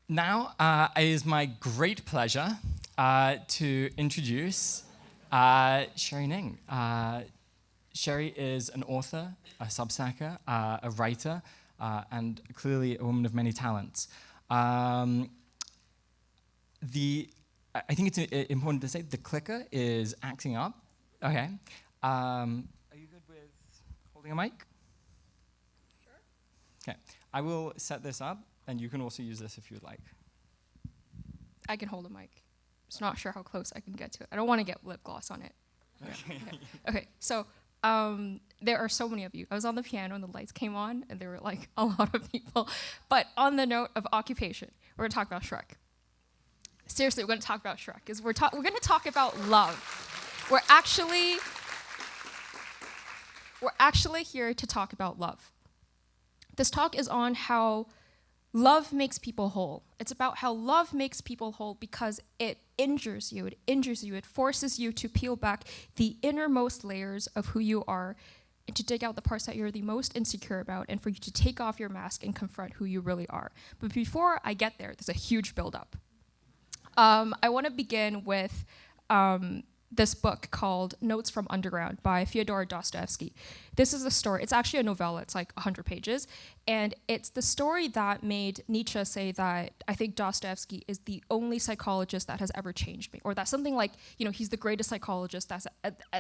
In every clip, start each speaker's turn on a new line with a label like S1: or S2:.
S1: Now it is my great pleasure to introduce Sherry Ning. Sherry is an author, a Substacker, a writer, and clearly a woman of many talents. I think it's important to say the clicker is acting up. Okay. Are you good with holding a mic? Sure. Okay. I will set this up, and you can also use this if you would like.
S2: I can hold a mic. Just not sure how close I can get to it. I don't want to get lip gloss on it.
S1: Okay.
S2: Okay. So there are so many of you. I was on the piano and the lights came on, and there were like a lot of people. But on the note of occupation, we're going to talk about Shrek. Seriously, we're going to talk about Shrek. We're going to talk about love. We're actually here to talk about love. This talk is on how love makes people whole. It's about how love makes people whole because it injures you. It injures you. It forces you to peel back the innermost layers of who you are and to dig out the parts that you're the most insecure about and for you to take off your mask and confront who you really are. But before I get there, there's a huge buildup. I want to begin with this book called Notes from Underground by Fyodor Dostoevsky. This is a story. It's actually a novella. It's like 100 pages. And it's the story that made Nietzsche say that I think Dostoevsky is the only psychologist that has ever changed me, or that something like, he's the greatest psychologist that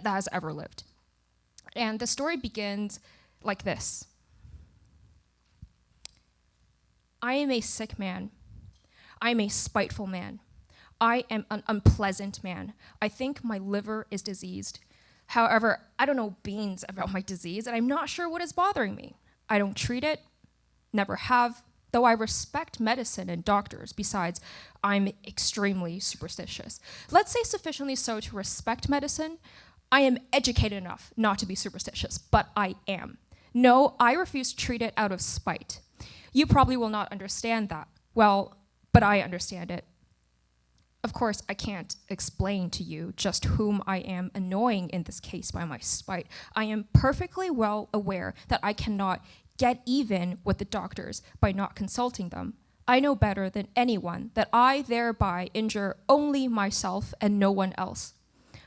S2: has ever lived. And the story begins like this. I am a sick man. I am a spiteful man. I am an unpleasant man. I think my liver is diseased. However, I don't know beans about my disease, and I'm not sure what is bothering me. I don't treat it, never have, though I respect medicine and doctors. Besides, I'm extremely superstitious. Let's say sufficiently so to respect medicine. I am educated enough not to be superstitious, but I am. No, I refuse to treat it out of spite. You probably will not understand that. Well, but I understand it. Of course, I can't explain to you just whom I am annoying in this case by my spite. I am perfectly well aware that I cannot get even with the doctors by not consulting them. I know better than anyone that I thereby injure only myself and no one else.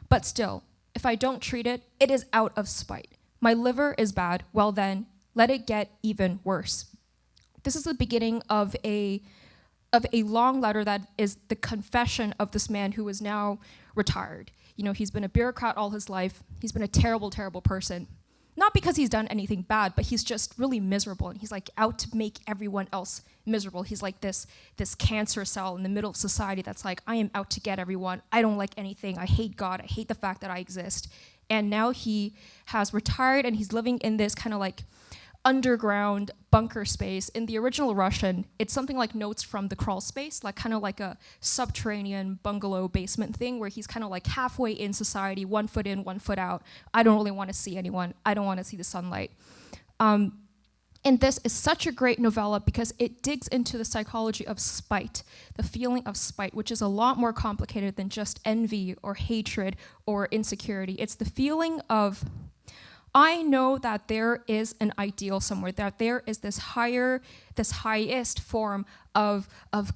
S2: But still, if I don't treat it, it is out of spite. My liver is bad, well then, let it get even worse. This is the beginning of a long letter that is the confession of this man who is now retired. He's been a bureaucrat all his life. He's been a terrible, terrible person. Not because he's done anything bad, but he's just really miserable, and he's like out to make everyone else miserable. He's like this cancer cell in the middle of society that's like, I am out to get everyone. I don't like anything. I hate God. I hate the fact that I exist. And now he has retired, and he's living in this kind of like underground bunker space. In the original Russian, it's something like Notes from the Crawl Space, like kind of like a subterranean bungalow basement thing where he's kind of like halfway in society, 1 foot in, 1 foot out. I don't really want to see anyone. I don't want to see the sunlight. And this is such a great novella because it digs into the psychology of spite, the feeling of spite, which is a lot more complicated than just envy or hatred or insecurity. It's the feeling of, I know that there is an ideal somewhere, that there is this highest form of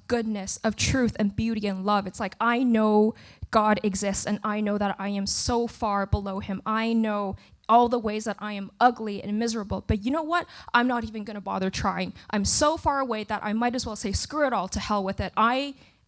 S2: goodness, of truth and beauty and love. It's like, I know God exists, and I know that I am so far below him. I know all the ways that I am ugly and miserable, but you know what? I'm not even gonna bother trying. I'm so far away that I might as well say, screw it all, to hell with it.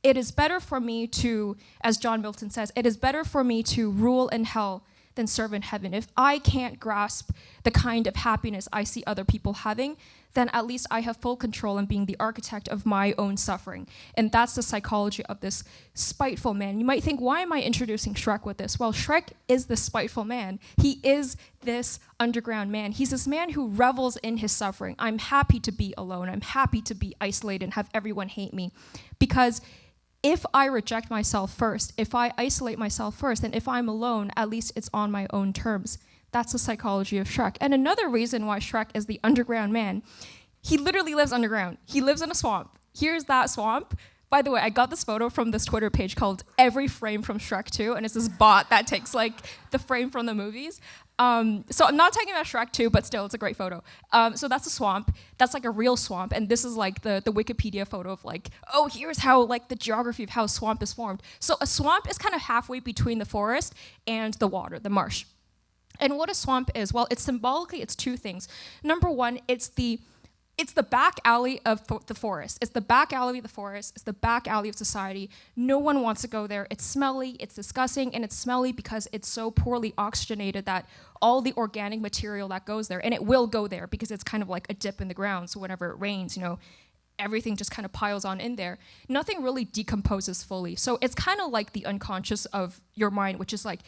S2: It is better for me to, as John Milton says, it is better for me to rule in hell than serve in heaven. If I can't grasp the kind of happiness I see other people having, then at least I have full control in being the architect of my own suffering. And that's the psychology of this spiteful man. You might think, why am I introducing Shrek with this? Well, Shrek is the spiteful man. He is this underground man. He's this man who revels in his suffering. I'm happy to be alone. I'm happy to be isolated and have everyone hate me. Because if I reject myself first, if I isolate myself first, and if I'm alone, at least it's on my own terms. That's the psychology of Shrek. And another reason why Shrek is the underground man, he literally lives underground. He lives in a swamp. Here's that swamp. By the way, I got this photo from this Twitter page called Every Frame from Shrek 2, and it's this bot that takes like the frame from the movies. So I'm not talking about Shrek 2, but still, it's a great photo. So that's a swamp. That's like a real swamp, and this is like the Wikipedia photo of like, oh, here's how like the geography of how a swamp is formed. So a swamp is kind of halfway between the forest and the water, the marsh. And what a swamp is, well, it's symbolically, it's two things. Number one, it's the back alley of the forest. It's the back alley of the forest. It's the back alley of society. No one wants to go there. It's smelly, it's disgusting, and it's smelly because it's so poorly oxygenated that all the organic material that goes there, and it will go there because it's kind of like a dip in the ground, so whenever it rains, everything just kind of piles on in there. Nothing really decomposes fully. So it's kind of like the unconscious of your mind, which is like,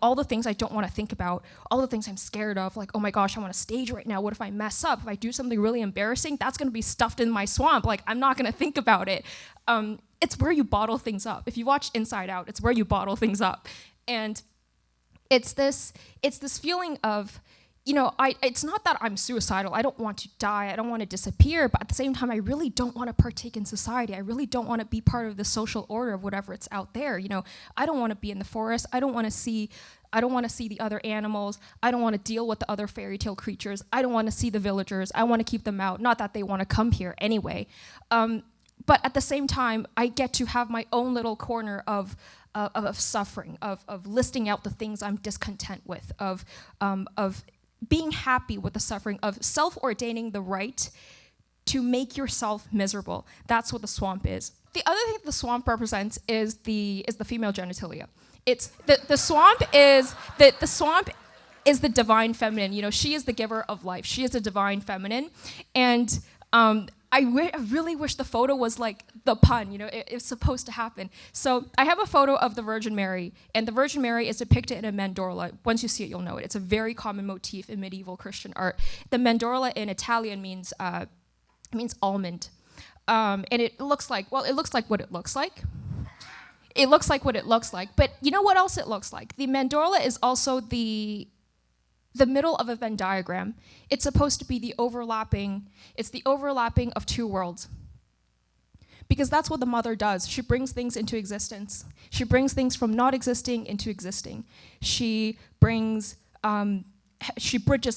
S2: all the things I don't want to think about, all the things I'm scared of, like, oh my gosh, I'm on a stage right now. What if I mess up? If I do something really embarrassing, that's going to be stuffed in my swamp. Like, I'm not going to think about it. It's where you bottle things up. If you watch Inside Out, it's where you bottle things up. And it's this feeling of, it's not that I'm suicidal. I don't want to die. I don't want to disappear. But at the same time, I really don't want to partake in society. I really don't want to be part of the social order of whatever it's out there. I don't want to be in the forest. I don't want to see the other animals. I don't want to deal with the other fairy tale creatures. I don't want to see the villagers. I want to keep them out. Not that they want to come here anyway. But at the same time, I get to have my own little corner of suffering, of listing out the things I'm discontent with, of being happy with the suffering, of self-ordaining the right to make yourself miserable. That's what the swamp is. The other thing the swamp represents is the female genitalia. It's the swamp is the divine feminine. She is the giver of life. She is the divine feminine, and I really wish the photo was like the pun, it's supposed to happen. So I have a photo of the Virgin Mary, and the Virgin Mary is depicted in a mandorla. Once you see it, you'll know it. It's a very common motif in medieval Christian art. The mandorla in Italian means almond. And it looks like what it looks like. It looks like what it looks like. But you know what else it looks like? The mandorla is also the middle of a Venn diagram. It's supposed to be the overlapping of two worlds. Because that's what the mother does. She brings things into existence. She brings things from not existing into existing. She bridges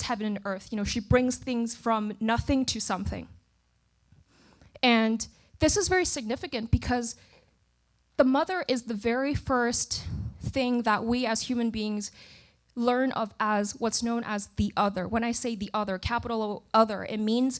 S2: heaven and earth. She brings things from nothing to something. And this is very significant because the mother is the very first thing that we as human beings learn of as what's known as the other. When I say the other, capital O other, it means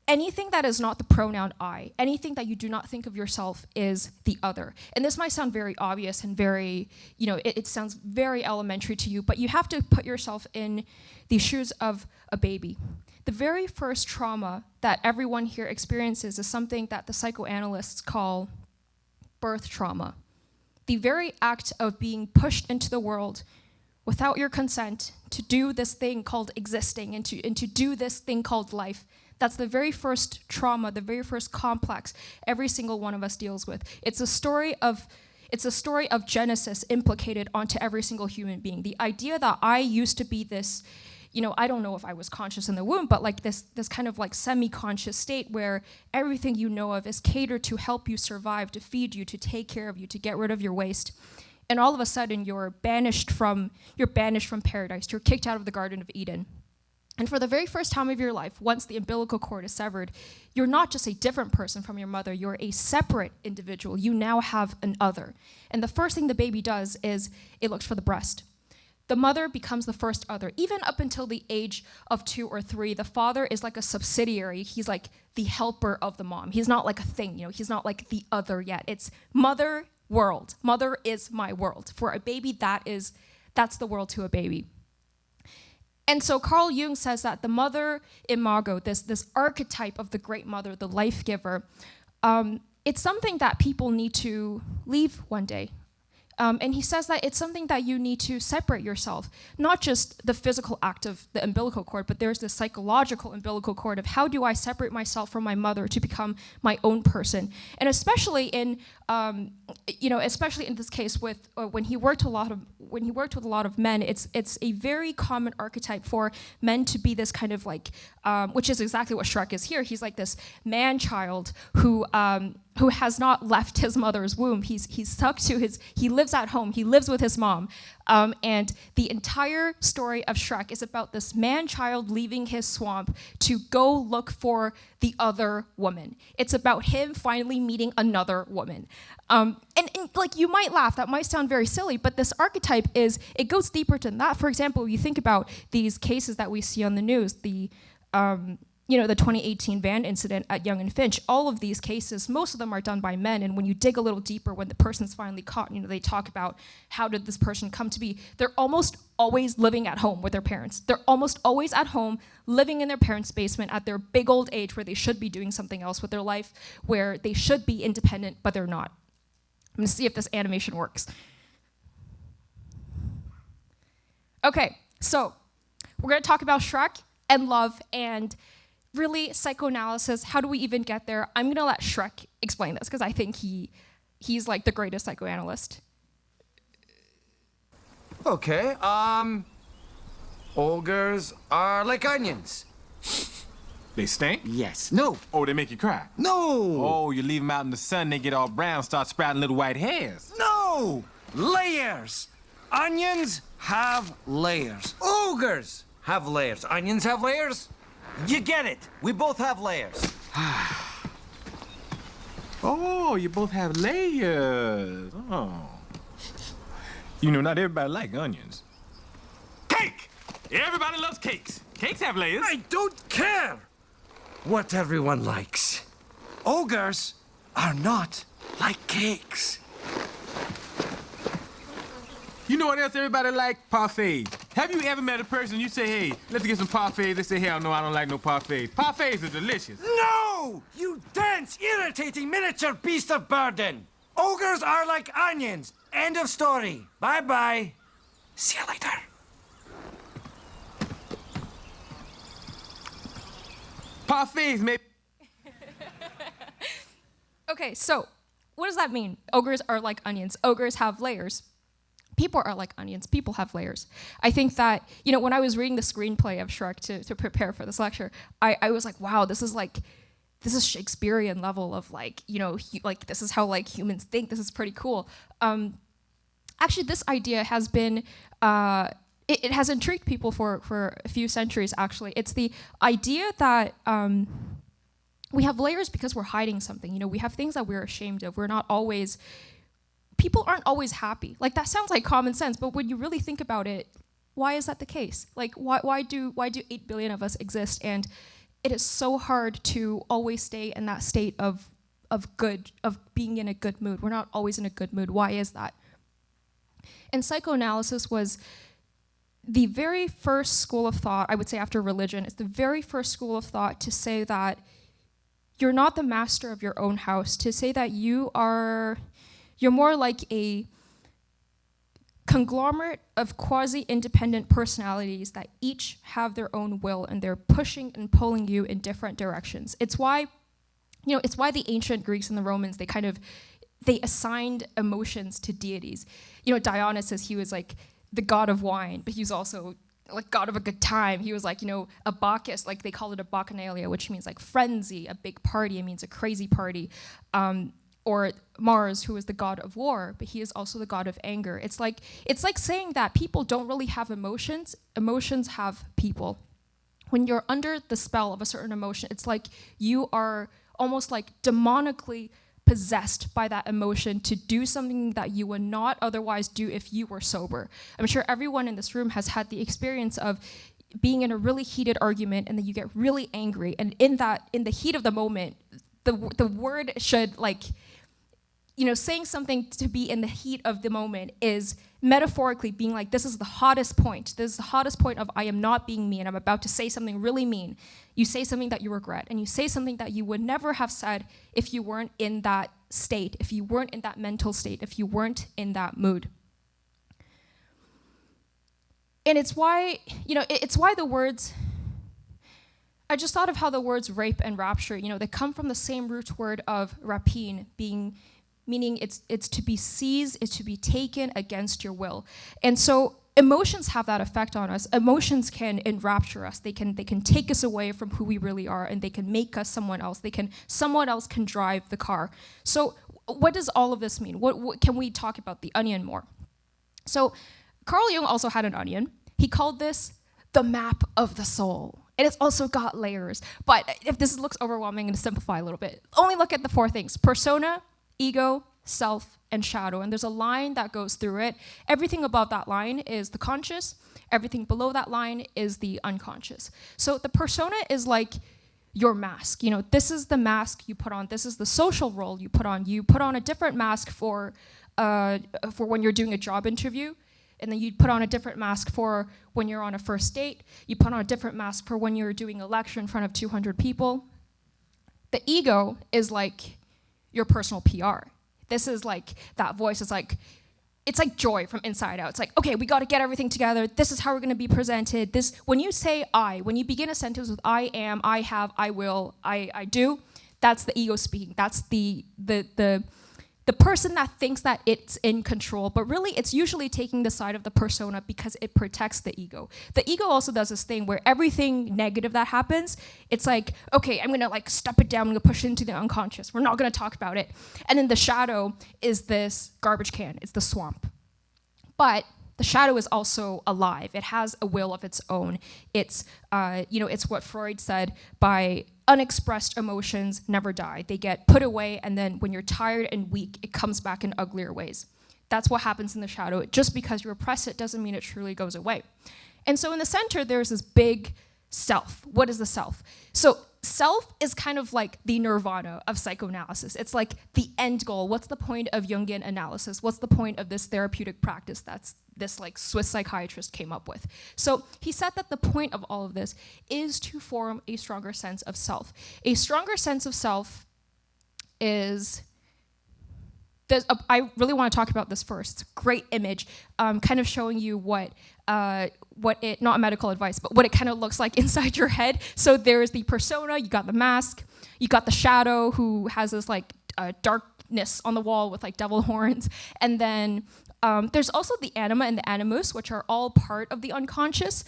S2: anything that is not the pronoun I, anything that you do not think of yourself is the other. And this might sound very obvious and very, it sounds very elementary to you, but you have to put yourself in the shoes of a baby. The very first trauma that everyone here experiences is something that the psychoanalysts call birth trauma. The very act of being pushed into the world without your consent to do this thing called existing and to do this thing called life. That's the very first trauma, the very first complex every single one of us deals with. It's a story of Genesis implicated onto every single human being. The idea that I used to be this, I don't know if I was conscious in the womb, but like this kind of like semi-conscious state where everything you know of is catered to help you survive, to feed you, to take care of you, to get rid of your waste. And all of a sudden, you're banished from paradise. You're kicked out of the Garden of Eden. And for the very first time of your life, once the umbilical cord is severed, you're not just a different person from your mother. You're a separate individual. You now have an other. And the first thing the baby does is it looks for the breast. The mother becomes the first other. Even up until the age of 2 or 3, the father is like a subsidiary. He's like the helper of the mom. He's not like a thing. He's not like the other yet. It's mother, world. Mother is my world. For a baby, that's the world to a baby. And so Carl Jung says that the mother imago, this archetype of the great mother, the life giver, it's something that people need to leave one day. And he says that it's something that you need to separate yourself, not just the physical act of the umbilical cord, but there's this psychological umbilical cord of how do I separate myself from my mother to become my own person. And especially in this case with when he worked with a lot of men, it's a very common archetype for men to be this kind of like, which is exactly what Shrek is here. He's like this man-child who has not left his mother's womb. He's stuck to he lives at home, he lives with his mom. And the entire story of Shrek is about this man-child leaving his swamp to go look for the other woman. It's about him finally meeting another woman. And like, you might laugh, that might sound very silly, but this archetype it goes deeper than that. For example, you think about these cases that we see on the news, the 2018 van incident at Young and Finch. All of these cases, most of them are done by men, and when you dig a little deeper, when the person's finally caught, they talk about how did this person come to be. They're almost always living at home with their parents. They're almost always at home, living in their parents' basement at their big old age where they should be doing something else with their life, where they should be independent, but they're not. I'm gonna see if this animation works. Okay, so we're gonna talk about Shrek and love and really psychoanalysis. How do we even get there? I'm gonna let Shrek explain this because I think he's like the greatest psychoanalyst.
S3: Okay, ogres are like onions.
S4: They stink?
S3: Yes. No.
S4: Oh, they make you cry?
S3: No.
S4: Oh, you leave them out in the sun, they get all brown, start sprouting little white hairs.
S3: No. Layers. Onions have layers. Ogres have layers. Onions have layers. You get it. We both have layers.
S4: Oh, you both have layers. Oh. Not everybody likes onions. Cake! Everybody loves cakes. Cakes have layers.
S3: I don't care what everyone likes. Ogres are not like cakes.
S4: You know what else everybody like? Parfaits. Have you ever met a person, you say, hey, let's get some parfaits. They say, hell no, I don't like no parfaits. Parfaits are delicious.
S3: No! You dense, irritating miniature beast of burden. Ogres are like onions. End of story. Bye-bye. See you later.
S4: Parfaits, maybe.
S2: Okay, so what does that mean? Ogres are like onions. Ogres have layers. People are like onions. People have layers. I think that, when I was reading the screenplay of Shrek to prepare for this lecture, I was like, wow, this is Shakespearean level of this is how humans think. This is pretty cool. Actually, this idea has been, it has intrigued people for a few centuries, actually. It's the idea that we have layers because we're hiding something. We have things that we're ashamed of. People aren't always happy. That sounds like common sense, but when you really think about it, why is that the case? Why do 8 billion of us exist? And it is so hard to always stay in that state of being in a good mood. We're not always in a good mood. Why is that? And psychoanalysis was the very first school of thought, I would say after religion, it's the very first school of thought to say that you're not the master of your own house, to say that you're more like a conglomerate of quasi-independent personalities that each have their own will and they're pushing and pulling you in different directions. It's why the ancient Greeks and the Romans, they assigned emotions to deities. Dionysus, he was like the god of wine, but he was also like god of a good time. He was like, a Bacchus, like they call it a bacchanalia, which means like frenzy, a big party. It means a crazy party. Or Mars, who is the god of war, but he is also the god of anger. It's like saying that people don't really have emotions. Emotions have people. When you're under the spell of a certain emotion, it's like you are almost like demonically possessed by that emotion to do something that you would not otherwise do if you were sober. I'm sure everyone in this room has had the experience of being in a really heated argument and then you get really angry, and in the heat of the moment, the word should saying something to be in the heat of the moment is metaphorically being like, this is the hottest point. This is the hottest point of I am not being mean. I'm about to say something really mean. You say something that you regret, and you say something that you would never have said if you weren't in that state, if you weren't in that mental state, if you weren't in that mood. And it's why the words, I just thought of how the words rape and rapture, they come from the same root word of rapine, meaning it's to be seized, it's to be taken against your will. And so emotions have that effect on us. Emotions can enrapture us. They can take us away from who we really are, and they can make us someone else. Someone else can drive the car. So what does all of this mean? What can we talk about the onion more? So Carl Jung also had an onion. He called this the map of the soul. And it's also got layers. But if this looks overwhelming, I'm going to simplify a little bit. Only look at the 4 things: persona, ego, self, and shadow. And there's a line that goes through it. Everything above that line is the conscious. Everything below that line is the unconscious. So the persona is like your mask. You know, this is the mask you put on. This is the social role you put on. You put on a different mask for when you're doing a job interview. And then you put on a different mask for when you're on a first date. You put on a different mask for when you're doing a lecture in front of 200 people. The ego is like your personal PR. This is like that voice. It's like joy from inside out. It's like, okay, we got to get everything together. This is how we're going to be presented. When you say I, when you begin a sentence with I am, I have, I will, I do, that's the ego speaking. That's the person that thinks that it's in control, but really it's usually taking the side of the persona because it protects the ego. The ego also does this thing where everything negative that happens, it's like, okay, I'm gonna like step it down, I'm gonna push it into the unconscious. We're not gonna talk about it. And then the shadow is this garbage can, it's the swamp. But the shadow is also alive. It has a will of its own. It's what Freud said, by unexpressed emotions never die. They get put away, and then when you're tired and weak, it comes back in uglier ways. That's what happens in the shadow. Just because you repress it doesn't mean it truly goes away. And so in the center, there's this big self. What is the self? So self is kind of like the nirvana of psychoanalysis. It's like the end goal. What's the point of Jungian analysis? What's the point of this therapeutic practice that's this like Swiss psychiatrist came up with? So he said that the point of all of this is to form a stronger sense of self. A stronger sense of self is... I really want to talk about this first. It's a great image, kind of showing you what it, not medical advice, but what it kind of looks like inside your head. So there's the persona, you got the mask, you got the shadow who has this like darkness on the wall with like devil horns. And then there's also the anima and the animus, which are all part of the unconscious.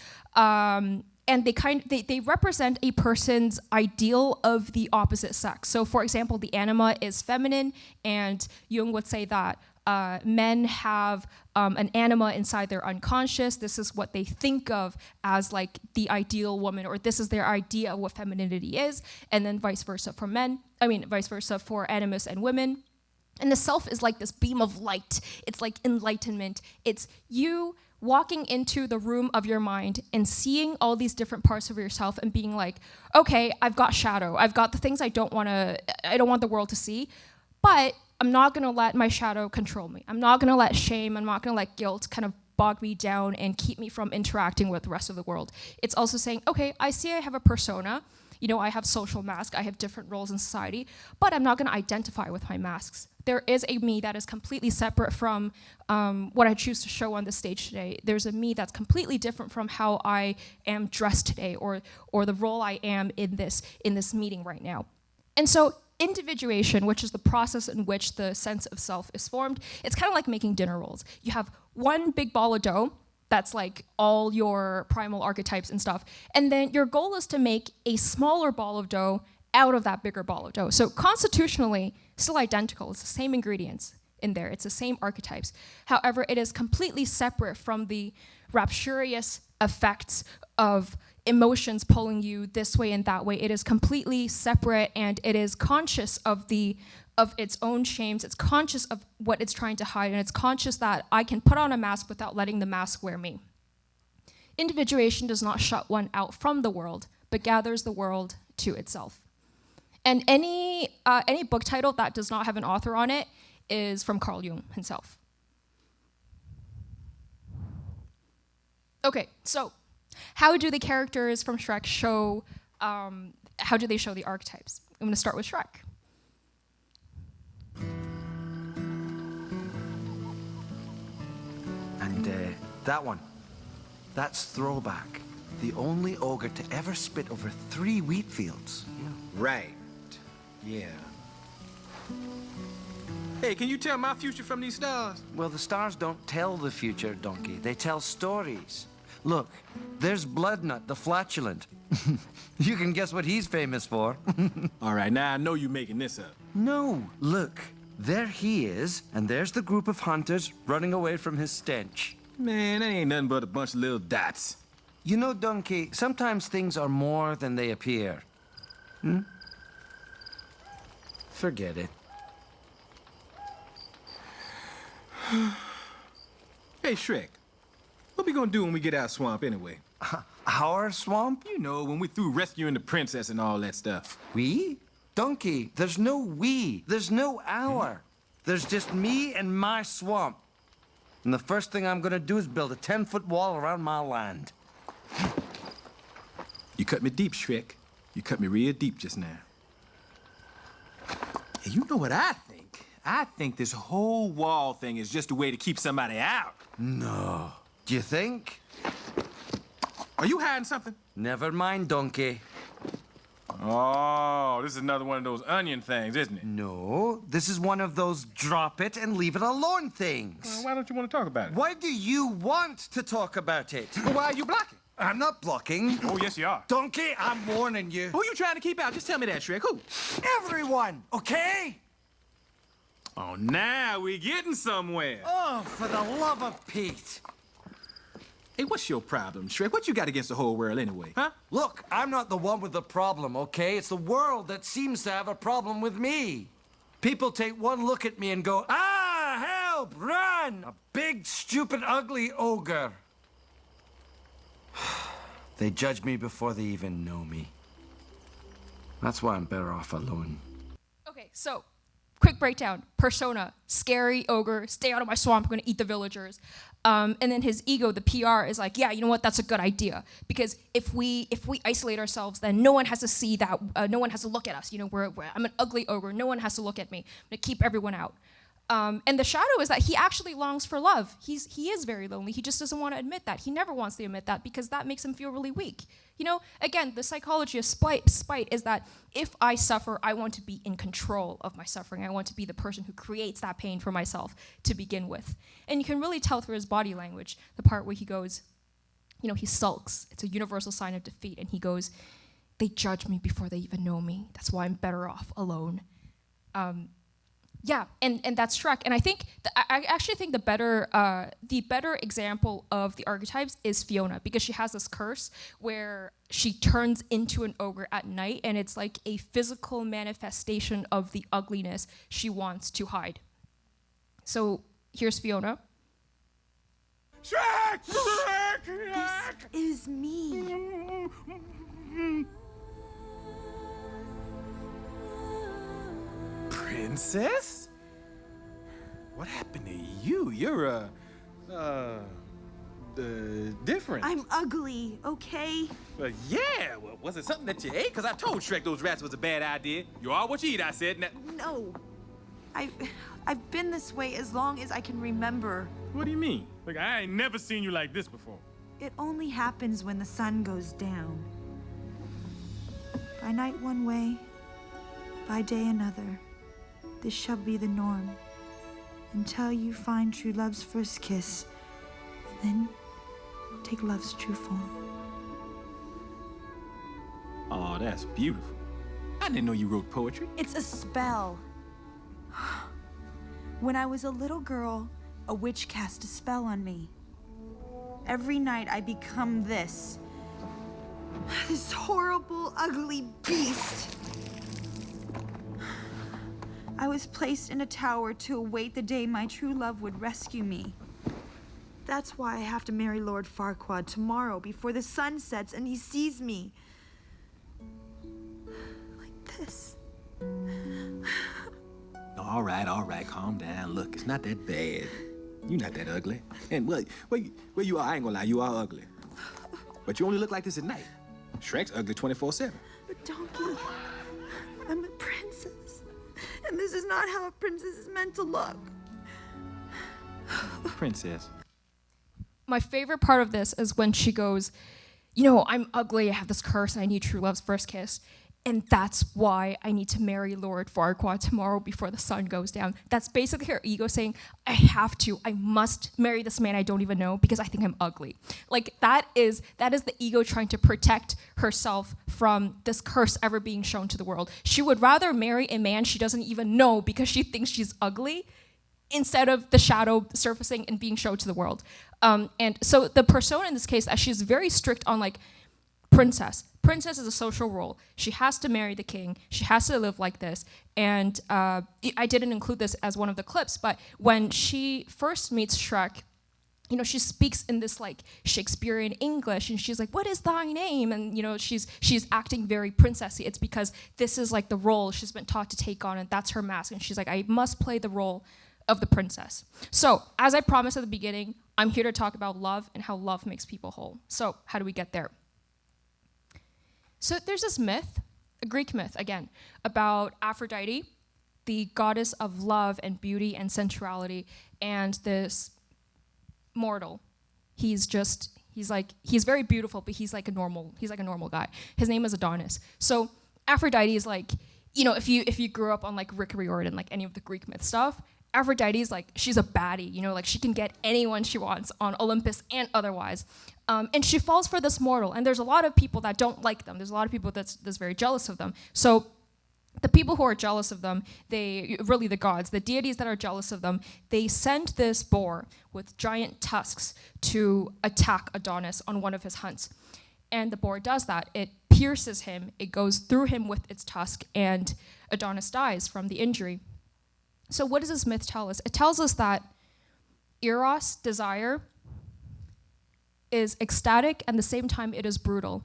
S2: And they represent a person's ideal of the opposite sex. So for example, the anima is feminine, and Jung would say that men have an anima inside their unconscious. This is what they think of as like the ideal woman, or this is their idea of what femininity is, and then vice versa for vice versa for animus and women. And the self is like this beam of light. It's like enlightenment. It's you walking into the room of your mind and seeing all these different parts of yourself and being like, okay, I've got shadow. I've got the things I don't want the world to see, but I'm not gonna let my shadow control me. I'm not gonna let shame, I'm not gonna let guilt kind of bog me down and keep me from interacting with the rest of the world. It's also saying, okay, I see I have a persona. You know, I have social mask, I have different roles in society, but I'm not gonna identify with my masks. There is a me that is completely separate from what I choose to show on the stage today. There's a me that's completely different from how I am dressed today, or the role I am in this meeting right now. And so individuation, which is the process in which the sense of self is formed, it's kind of like making dinner rolls. You have one big ball of dough, that's like all your primal archetypes and stuff. And then your goal is to make a smaller ball of dough out of that bigger ball of dough. So constitutionally, still identical. It's the same ingredients in there. It's the same archetypes. However, it is completely separate from the rapturous effects of emotions pulling you this way and that way. It is completely separate, and it is conscious of its own shames. It's conscious of what it's trying to hide, and it's conscious that I can put on a mask without letting the mask wear me. Individuation does not shut one out from the world, but gathers the world to itself. And any book title that does not have an author on it is from Carl Jung himself. Okay, so how do the characters from Shrek show, how do they show the archetypes? I'm gonna start with Shrek.
S3: And that one, that's Throwback, the only ogre to ever spit over 3 wheat fields.
S5: Right. Yeah.
S4: Hey, can you tell my future from these stars?
S3: Well, the stars don't tell the future, donkey. They tell stories. Look, there's Bloodnut, the flatulent. You can guess what he's famous for.
S4: All right, now I know you're making this up.
S3: No, look. There he is, and there's the group of hunters running away from his stench.
S4: Man, that ain't nothing but a bunch of little dots.
S3: You know, donkey, sometimes things are more than they appear. Forget it.
S4: Hey, Shrek, what we gonna do when we get out of swamp anyway?
S3: Our swamp?
S4: You know, when we through rescuing the princess and all that stuff.
S3: We? Donkey, there's no we. There's no our. There's just me and my swamp. And the first thing I'm gonna do is build a 10-foot wall around my land.
S4: You cut me deep, Shrek. You cut me real deep just now. Hey, you know what I think? I think this whole wall thing is just a way to keep somebody out.
S3: No. Do you think?
S4: Are you hiding something?
S3: Never mind, donkey.
S4: Oh, this is another one of those onion things, isn't it?
S3: No, this is one of those drop it and leave it alone things.
S4: Well, why don't you want to talk about it?
S3: Why do you want to talk about it?
S4: Well, why are you blocking?
S3: I'm not blocking.
S4: Oh, yes, you are.
S3: Donkey, I'm warning you.
S4: Who you trying to keep out? Just tell me that, Shrek. Who?
S3: Everyone, okay?
S4: Oh, now we're getting somewhere.
S3: Oh, for the love of Pete.
S4: Hey, what's your problem, Shrek? What you got against the whole world anyway, huh?
S3: Look, I'm not the one with the problem, okay? It's the world that seems to have a problem with me. People take one look at me and go, ah, help, run! A big, stupid, ugly ogre. They judge me before they even know me. That's why I'm better off alone.
S2: Okay, so quick breakdown. Persona, scary ogre, stay out of my swamp, I'm gonna eat the villagers. And then his ego, the PR, is like, yeah, you know what, that's a good idea. Because if we isolate ourselves, then no one has to see that, no one has to look at us. You know, I'm an ugly ogre, no one has to look at me. I'm gonna keep everyone out. And the shadow is that he actually longs for love. He is very lonely. He just doesn't want to admit that. He never wants to admit that because that makes him feel really weak. You know, again, the psychology of spite is that if I suffer, I want to be in control of my suffering. I want to be the person who creates that pain for myself to begin with. And you can really tell through his body language, the part where he goes, you know, he sulks. It's a universal sign of defeat. And he goes, they judge me before they even know me. That's why I'm better off alone. Yeah, and that's Shrek. And I think I actually think the better example of the archetypes is Fiona, because she has this curse where she turns into an ogre at night, and it's like a physical manifestation of the ugliness she wants to hide. So here's Fiona.
S4: Shrek! Shrek!
S5: Is me.
S4: Princess? What happened to you? You're, different.
S5: I'm ugly, okay?
S4: Yeah, well, was it something that you ate? Because I told Shrek those rats was a bad idea. You are what you eat, I said. Now,
S5: No. I've been this way as long as I can remember.
S4: what do you mean? Like, I ain't never seen you like this before.
S5: It only happens when the sun goes down. By night one way, by day another. This shall be the norm. Until you find true love's first kiss, then take love's true form.
S4: Oh, that's beautiful. I didn't know you wrote poetry.
S5: It's a spell. When I was a little girl, a witch cast a spell on me. Every night I become this horrible, ugly beast. I was placed in a tower to await the day my true love would rescue me. That's why I have to marry Lord Farquaad tomorrow before the sun sets and he sees me. Like this.
S4: All right, calm down. Look, it's not that bad. You're not that ugly. And well, you are, I ain't gonna lie, you are ugly. But you only look like this at night. Shrek's ugly 24/7.
S5: But Donkey, I'm a princess. And this is not how a princess is meant to look.
S4: Princess.
S2: My favorite part of this is when she goes, you know, I'm ugly, I have this curse, and I need true love's first kiss. And that's why I need to marry Lord Farquaad tomorrow before the sun goes down. That's basically her ego saying, I must marry this man I don't even know because I think I'm ugly. Like that is the ego trying to protect herself from this curse ever being shown to the world. She would rather marry a man she doesn't even know because she thinks she's ugly instead of the shadow surfacing and being shown to the world. And so the persona in this case, she's very strict on like princess. Princess is a social role. She has to marry the king. She has to live like this. And I didn't include this as one of the clips, but when she first meets Shrek, you know, she speaks in this like Shakespearean English, and she's like, "What is thy name?" And you know, she's acting very princessy. It's because this is like the role she's been taught to take on, and that's her mask. And she's like, "I must play the role of the princess." So, as I promised at the beginning, I'm here to talk about love and how love makes people whole. So, how do we get there? So there's this myth, a Greek myth again, about Aphrodite, the goddess of love and beauty and sensuality, and this mortal. He's very beautiful, but he's like a normal guy. His name is Adonis. So Aphrodite is like, you know, if you grew up on like Rick Riordan, like any of the Greek myth stuff, Aphrodite is like, she's a baddie, you know, like she can get anyone she wants on Olympus and otherwise. And she falls for this mortal, and there's a lot of people that don't like them. There's a lot of people that's very jealous of them. So the people who are jealous of them, really the gods, the deities that are jealous of them, they send this boar with giant tusks to attack Adonis on one of his hunts. And the boar does that. It pierces him, it goes through him with its tusk, and Adonis dies from the injury. So what does this myth tell us? It tells us that eros, desire, is ecstatic, and at the same time it is brutal.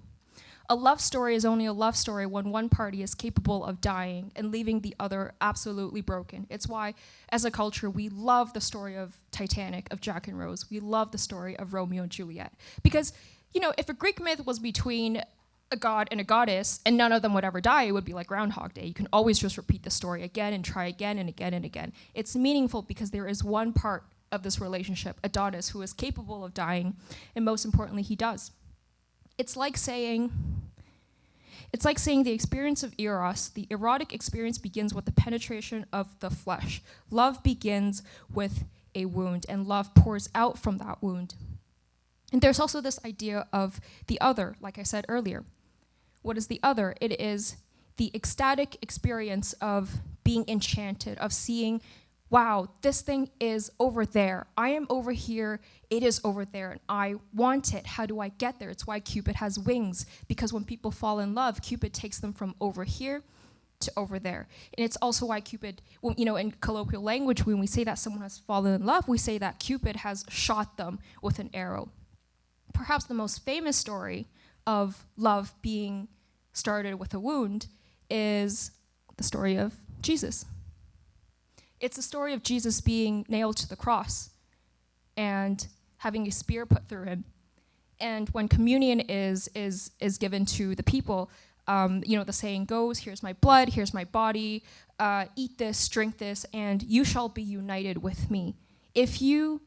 S2: A love story is only a love story when one party is capable of dying and leaving the other absolutely broken. It's why, as a culture, we love the story of Titanic, of Jack and Rose. We love the story of Romeo and Juliet. Because, you know, if a Greek myth was between a god and a goddess and none of them would ever die, it would be like Groundhog Day. You can always just repeat the story again and try again and again and again. It's meaningful because there is one part of this relationship, Adonis, who is capable of dying, and most importantly, he does. It's like saying the experience of eros, the erotic experience, begins with the penetration of the flesh. Love begins with a wound, and love pours out from that wound. And there's also this idea of the other, like I said earlier. What is the other? It is the ecstatic experience of being enchanted, of seeing, wow, this thing is over there. I am over here, it is over there, and I want it. How do I get there? It's why Cupid has wings, because when people fall in love, Cupid takes them from over here to over there. And it's also why Cupid, you know, in colloquial language, when we say that someone has fallen in love, we say that Cupid has shot them with an arrow. Perhaps the most famous story of love being started with a wound is the story of Jesus. It's the story of Jesus being nailed to the cross and having a spear put through him. And when communion is given to the people, you know, the saying goes, "Here's my blood, here's my body, eat this, drink this, and you shall be united with me." If you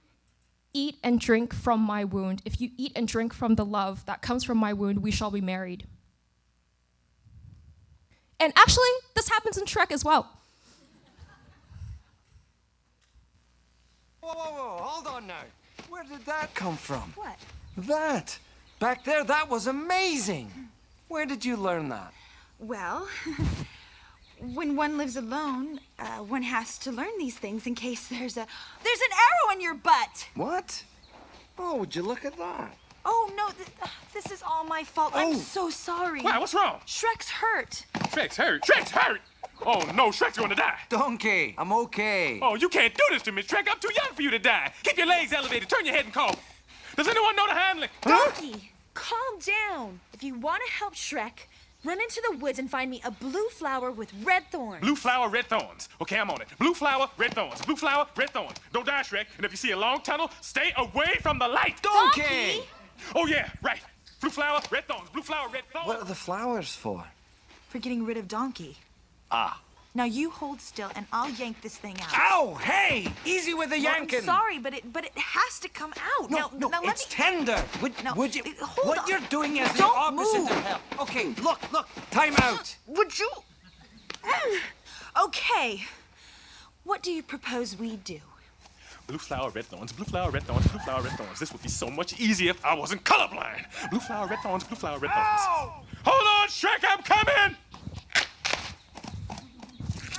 S2: eat and drink from my wound, if you eat and drink from the love that comes from my wound, we shall be married. And actually, this happens in Shrek as well.
S3: Whoa, hold on now. Where did that come from?
S5: What?
S3: That. Back there, that was amazing. Where did you learn that?
S5: Well, when one lives alone, one has to learn these things in case there's an arrow in your butt.
S3: What? Oh, would you look at that?
S5: Oh, no, this is all my fault. I'm so sorry.
S4: Why? What's wrong?
S5: Shrek's hurt.
S4: Shrek's hurt. Shrek's hurt! Oh, no, Shrek's gonna die.
S3: Donkey, I'm okay.
S4: Oh, you can't do this to me, Shrek. I'm too young for you to die. Keep your legs elevated. Turn your head and cough. Does anyone know the handling?
S5: Donkey, calm down. If you want to help Shrek, run into the woods and find me a blue flower with red thorns.
S4: Blue flower, red thorns. Okay, I'm on it. Blue flower, red thorns. Blue flower, red thorns. Don't die, Shrek. And if you see a long tunnel, stay away from the light.
S3: Donkey!
S4: Oh, yeah, right. Blue flower, red thorns. Blue flower, red thorns.
S3: What are the flowers for?
S5: For getting rid of Donkey.
S3: Ah.
S5: Now you hold still, and I'll yank this thing out.
S3: Ow! Hey! Easy with the yanking!
S5: I'm sorry, but it has to come out.
S3: No,
S5: now let
S3: it's
S5: me...
S3: tender. Would you...
S5: hold
S3: what
S5: on.
S3: you're doing is the
S5: Don't
S3: opposite
S5: move.
S3: of help. Okay, look. Time out.
S5: Would you... Okay. What do you propose we do?
S4: Blue flower, red thorns, blue flower, red thorns, blue flower, red thorns. This would be so much easier if I wasn't colorblind. Blue flower, red thorns, blue flower, red thorns.
S3: Ow!
S4: Hold on, Shrek, I'm coming!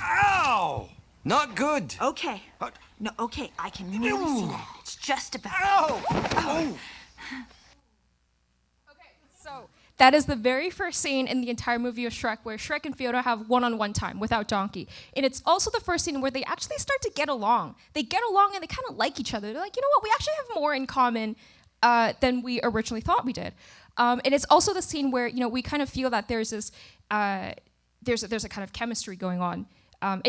S3: Ow! Not good.
S5: Okay. No, okay, I can really see that. It's just about...
S3: Ow! Oh!
S2: So that is the very first scene in the entire movie of Shrek where Shrek and Fiona have one-on-one time without Donkey. And it's also the first scene where they actually start to get along. They get along and they kind of like each other. They're like, you know what, we actually have more in common than we originally thought we did. And it's also the scene where, we kind of feel that there's this, there's a kind of chemistry going on. And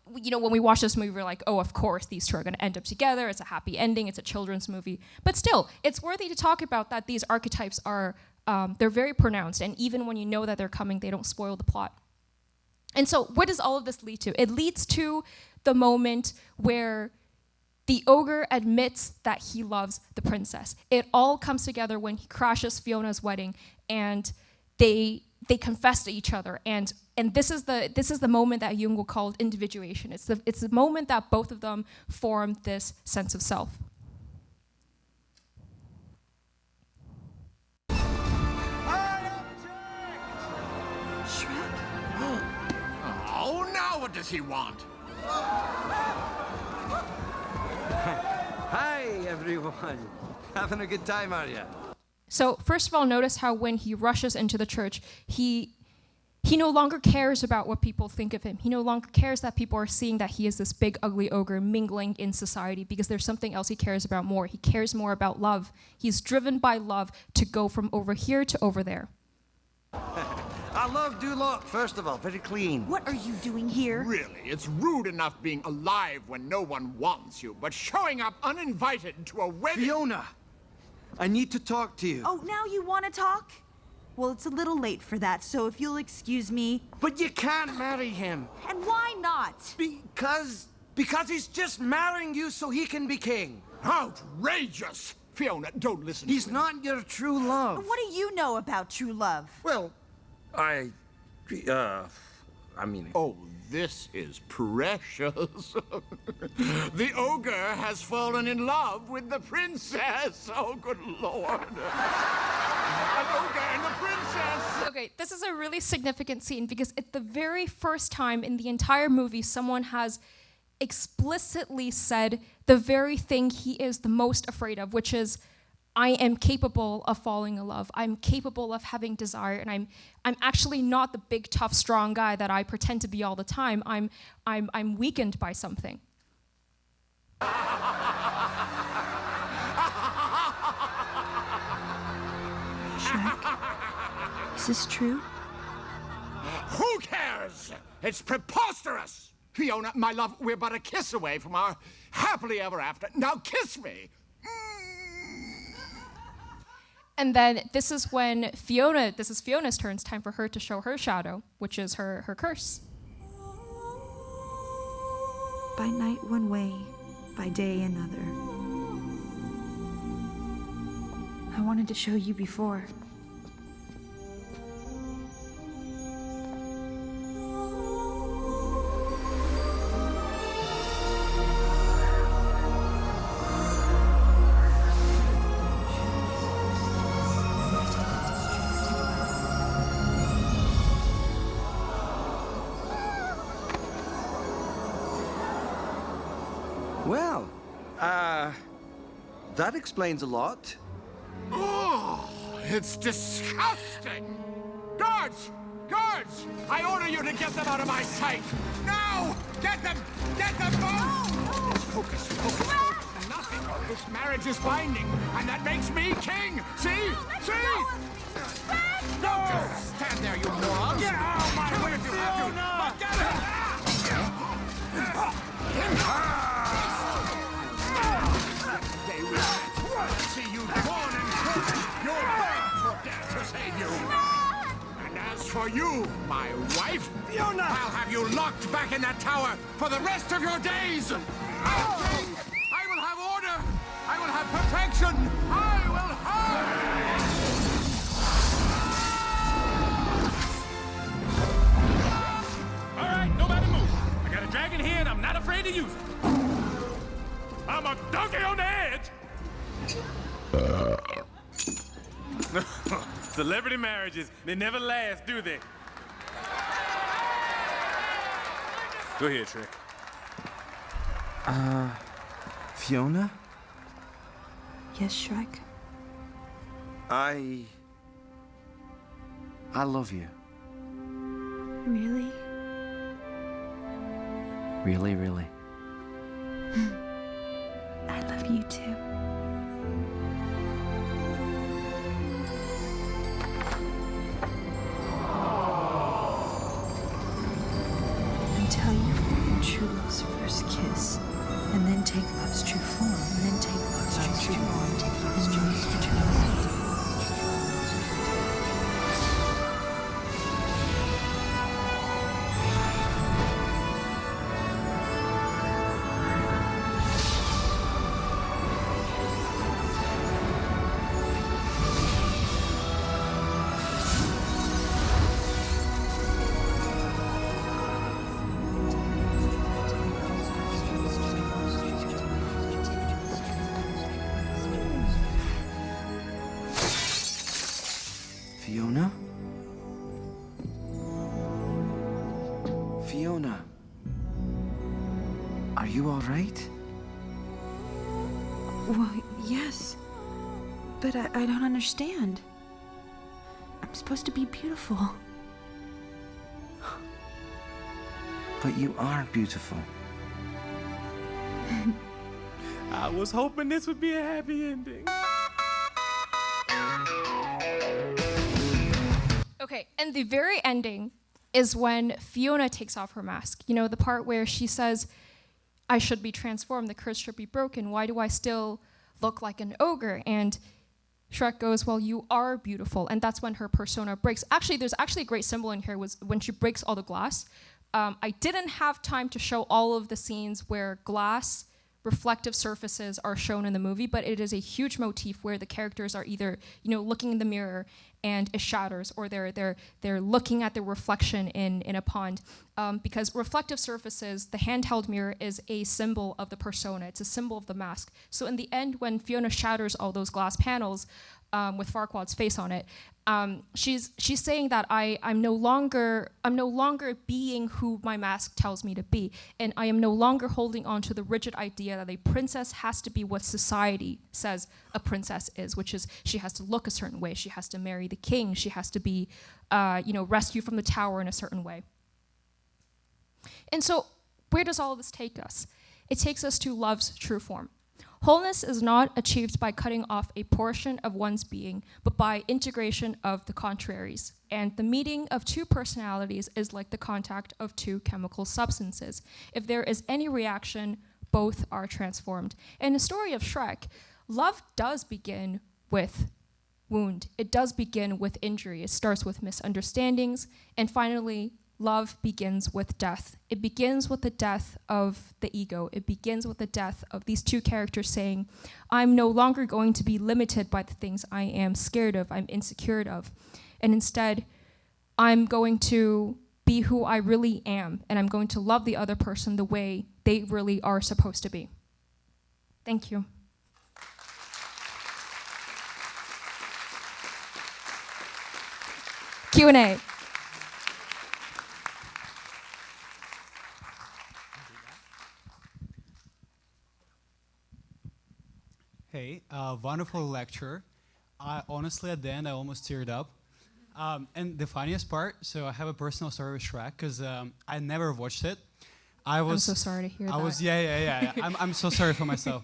S2: when we watch this movie, we're like, oh, of course, these two are going to end up together. It's a happy ending. It's a children's movie. But still, it's worthy to talk about that these archetypes are, they're very pronounced. And even when you know that they're coming, they don't spoil the plot. And so what does all of this lead to? It leads to the moment where the ogre admits that he loves the princess. It all comes together when he crashes Fiona's wedding, and they confess to each other. And this is the moment that Jung will call individuation. It's the moment that both of them form this sense of self.
S5: Shrek?
S6: Oh, now what does he want?
S3: Hi, everyone. Having a good time, are you?
S2: So first of all, notice how when he rushes into the church, he no longer cares about what people think of him. He no longer cares that people are seeing that he is this big, ugly ogre mingling in society, because there's something else he cares about more. He cares more about love. He's driven by love to go from over here to over there.
S3: I love Duloc, first of all. Very clean.
S5: What are you doing here?
S6: Really, it's rude enough being alive when no one wants you, but showing up uninvited to a wedding...
S3: Fiona, I need to talk to you.
S5: Oh, now you want to talk? Well, it's a little late for that, so if you'll excuse me...
S3: But you can't marry him.
S5: And why not?
S3: Because he's just marrying you so he can be king.
S6: Outrageous! Fiona, don't listen
S3: He's
S6: to him.
S3: not your true love.
S5: What do you know about true love?
S3: Well, I mean...
S6: Oh, this is precious. The ogre has fallen in love with the princess. Oh, good Lord. An ogre and a princess.
S2: Okay, this is a really significant scene because it's the very first time in the entire movie someone has explicitly said the very thing he is the most afraid of, which is, I am capable of falling in love. I'm capable of having desire, and I'm actually not the big, tough, strong guy that I pretend to be all the time. I'm weakened by something.
S5: Shrek, is this true?
S6: Who cares? It's preposterous. Fiona, my love, we're but a kiss away from our happily ever after. Now kiss me.
S2: And then this is Fiona's turn. It's time for her to show her shadow, which is her curse.
S5: By night one way, by day another. I wanted to show you before.
S3: Well, that explains a lot.
S6: Oh, it's disgusting. Guards! Guards! I order you to get them out of my sight. Now! Get them! Get them both! It's hocus pocus. Nothing. This marriage is binding, and that makes me king. See? See? No! Just stand there, you morons! Get out of my way if you have to! But get him! They will see you torn and crushed. You'll beg for death to save you. And as for you, my wife,
S3: Fiona!
S6: I'll have you locked back in that tower for the rest of your days. I'll change. I will have order. I will have perfection. I will have...
S4: All right, nobody move. I got a dragon here and I'm not afraid to use it. I'm a donkey on the edge. Celebrity marriages, they never last, do they? Go ahead, Shrek.
S3: Fiona?
S5: Yes, Shrek?
S3: I love you.
S5: Really?
S3: Really, really.
S5: I love you too. Until you find true love's first kiss, and then take love's true form, and then take love's true form, and take love's true form.
S3: Fiona? Fiona? Are you all right?
S5: Well, yes. But I don't understand. I'm supposed to be beautiful.
S3: But you are beautiful.
S4: I was hoping this would be a happy ending.
S2: Okay, and the very ending is when Fiona takes off her mask. You know, the part where she says, I should be transformed, the curse should be broken. Why do I still look like an ogre? And Shrek goes, well, you are beautiful. And that's when her persona breaks. Actually, there's actually a great symbol in here was when she breaks all the glass. I didn't have time to show all of the scenes where glass reflective surfaces are shown in the movie, but it is a huge motif where the characters are either, you know, looking in the mirror and it shatters, or they're looking at the reflection in a pond. Because reflective surfaces, the handheld mirror is a symbol of the persona. It's a symbol of the mask. So in the end, when Fiona shatters all those glass panels with Farquaad's face on it, she's saying that I'm no longer being who my mask tells me to be, and I am no longer holding on to the rigid idea that a princess has to be what society says a princess is, which is she has to look a certain way, she has to marry the king, she has to be, rescued from the tower in a certain way. And so, where does all of this take us? It takes us to love's true form. Wholeness is not achieved by cutting off a portion of one's being, but by integration of the contraries. And the meeting of two personalities is like the contact of two chemical substances. If there is any reaction, both are transformed. In the story of Shrek, love does begin with wound. It does begin with injury. It starts with misunderstandings, and finally, love begins with death. It begins with the death of the ego. It begins with the death of these two characters saying, I'm no longer going to be limited by the things I am scared of, I'm insecure of. And instead, I'm going to be who I really am, and I'm going to love the other person the way they really are supposed to be. Thank you. Q&A.
S7: Hey, wonderful lecture. Honestly, at the end, I almost teared up. And the funniest part, so I have a personal story with Shrek, because I never watched it.
S2: I'm so sorry to hear that.
S7: Yeah. I'm so sorry for myself.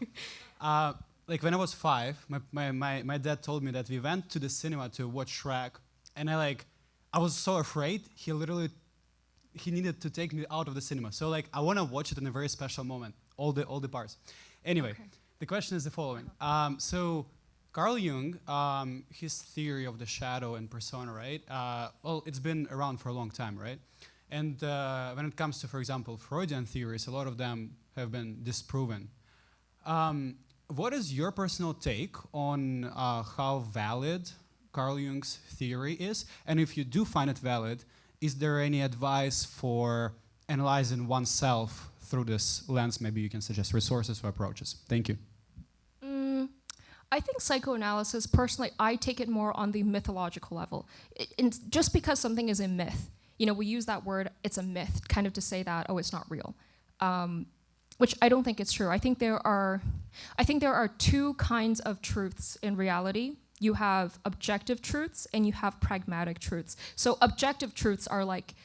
S7: Like when I was 5, my dad told me that we went to the cinema to watch Shrek, and I was so afraid. He needed to take me out of the cinema. So I want to watch it in a very special moment, all the parts. Anyway. Okay. The question is the following. So Carl Jung, his theory of the shadow and persona, right? Well, it's been around for a long time, right? And when it comes to, for example, Freudian theories, a lot of them have been disproven. What is your personal take on how valid Carl Jung's theory is? And if you do find it valid, is there any advice for analyzing oneself through this lens? Maybe you can suggest resources or approaches. Thank you.
S2: I think psychoanalysis, personally, I take it more on the mythological level. Just because something is a myth, we use that word, it's a myth, kind of to say that, oh, it's not real. Which I don't think it's true. I think there are two kinds of truths in reality. You have objective truths and you have pragmatic truths. So objective truths are like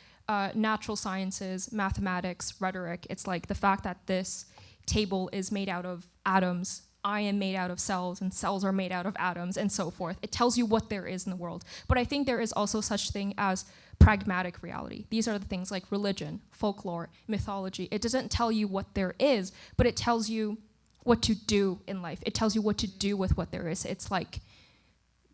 S2: natural sciences, mathematics, rhetoric. It's like the fact that this table is made out of atoms, I am made out of cells, and cells are made out of atoms, and so forth. It tells you what there is in the world. But I think there is also such thing as pragmatic reality. These are the things like religion, folklore, mythology. It doesn't tell you what there is, but it tells you what to do in life. It tells you what to do with what there is. It's like,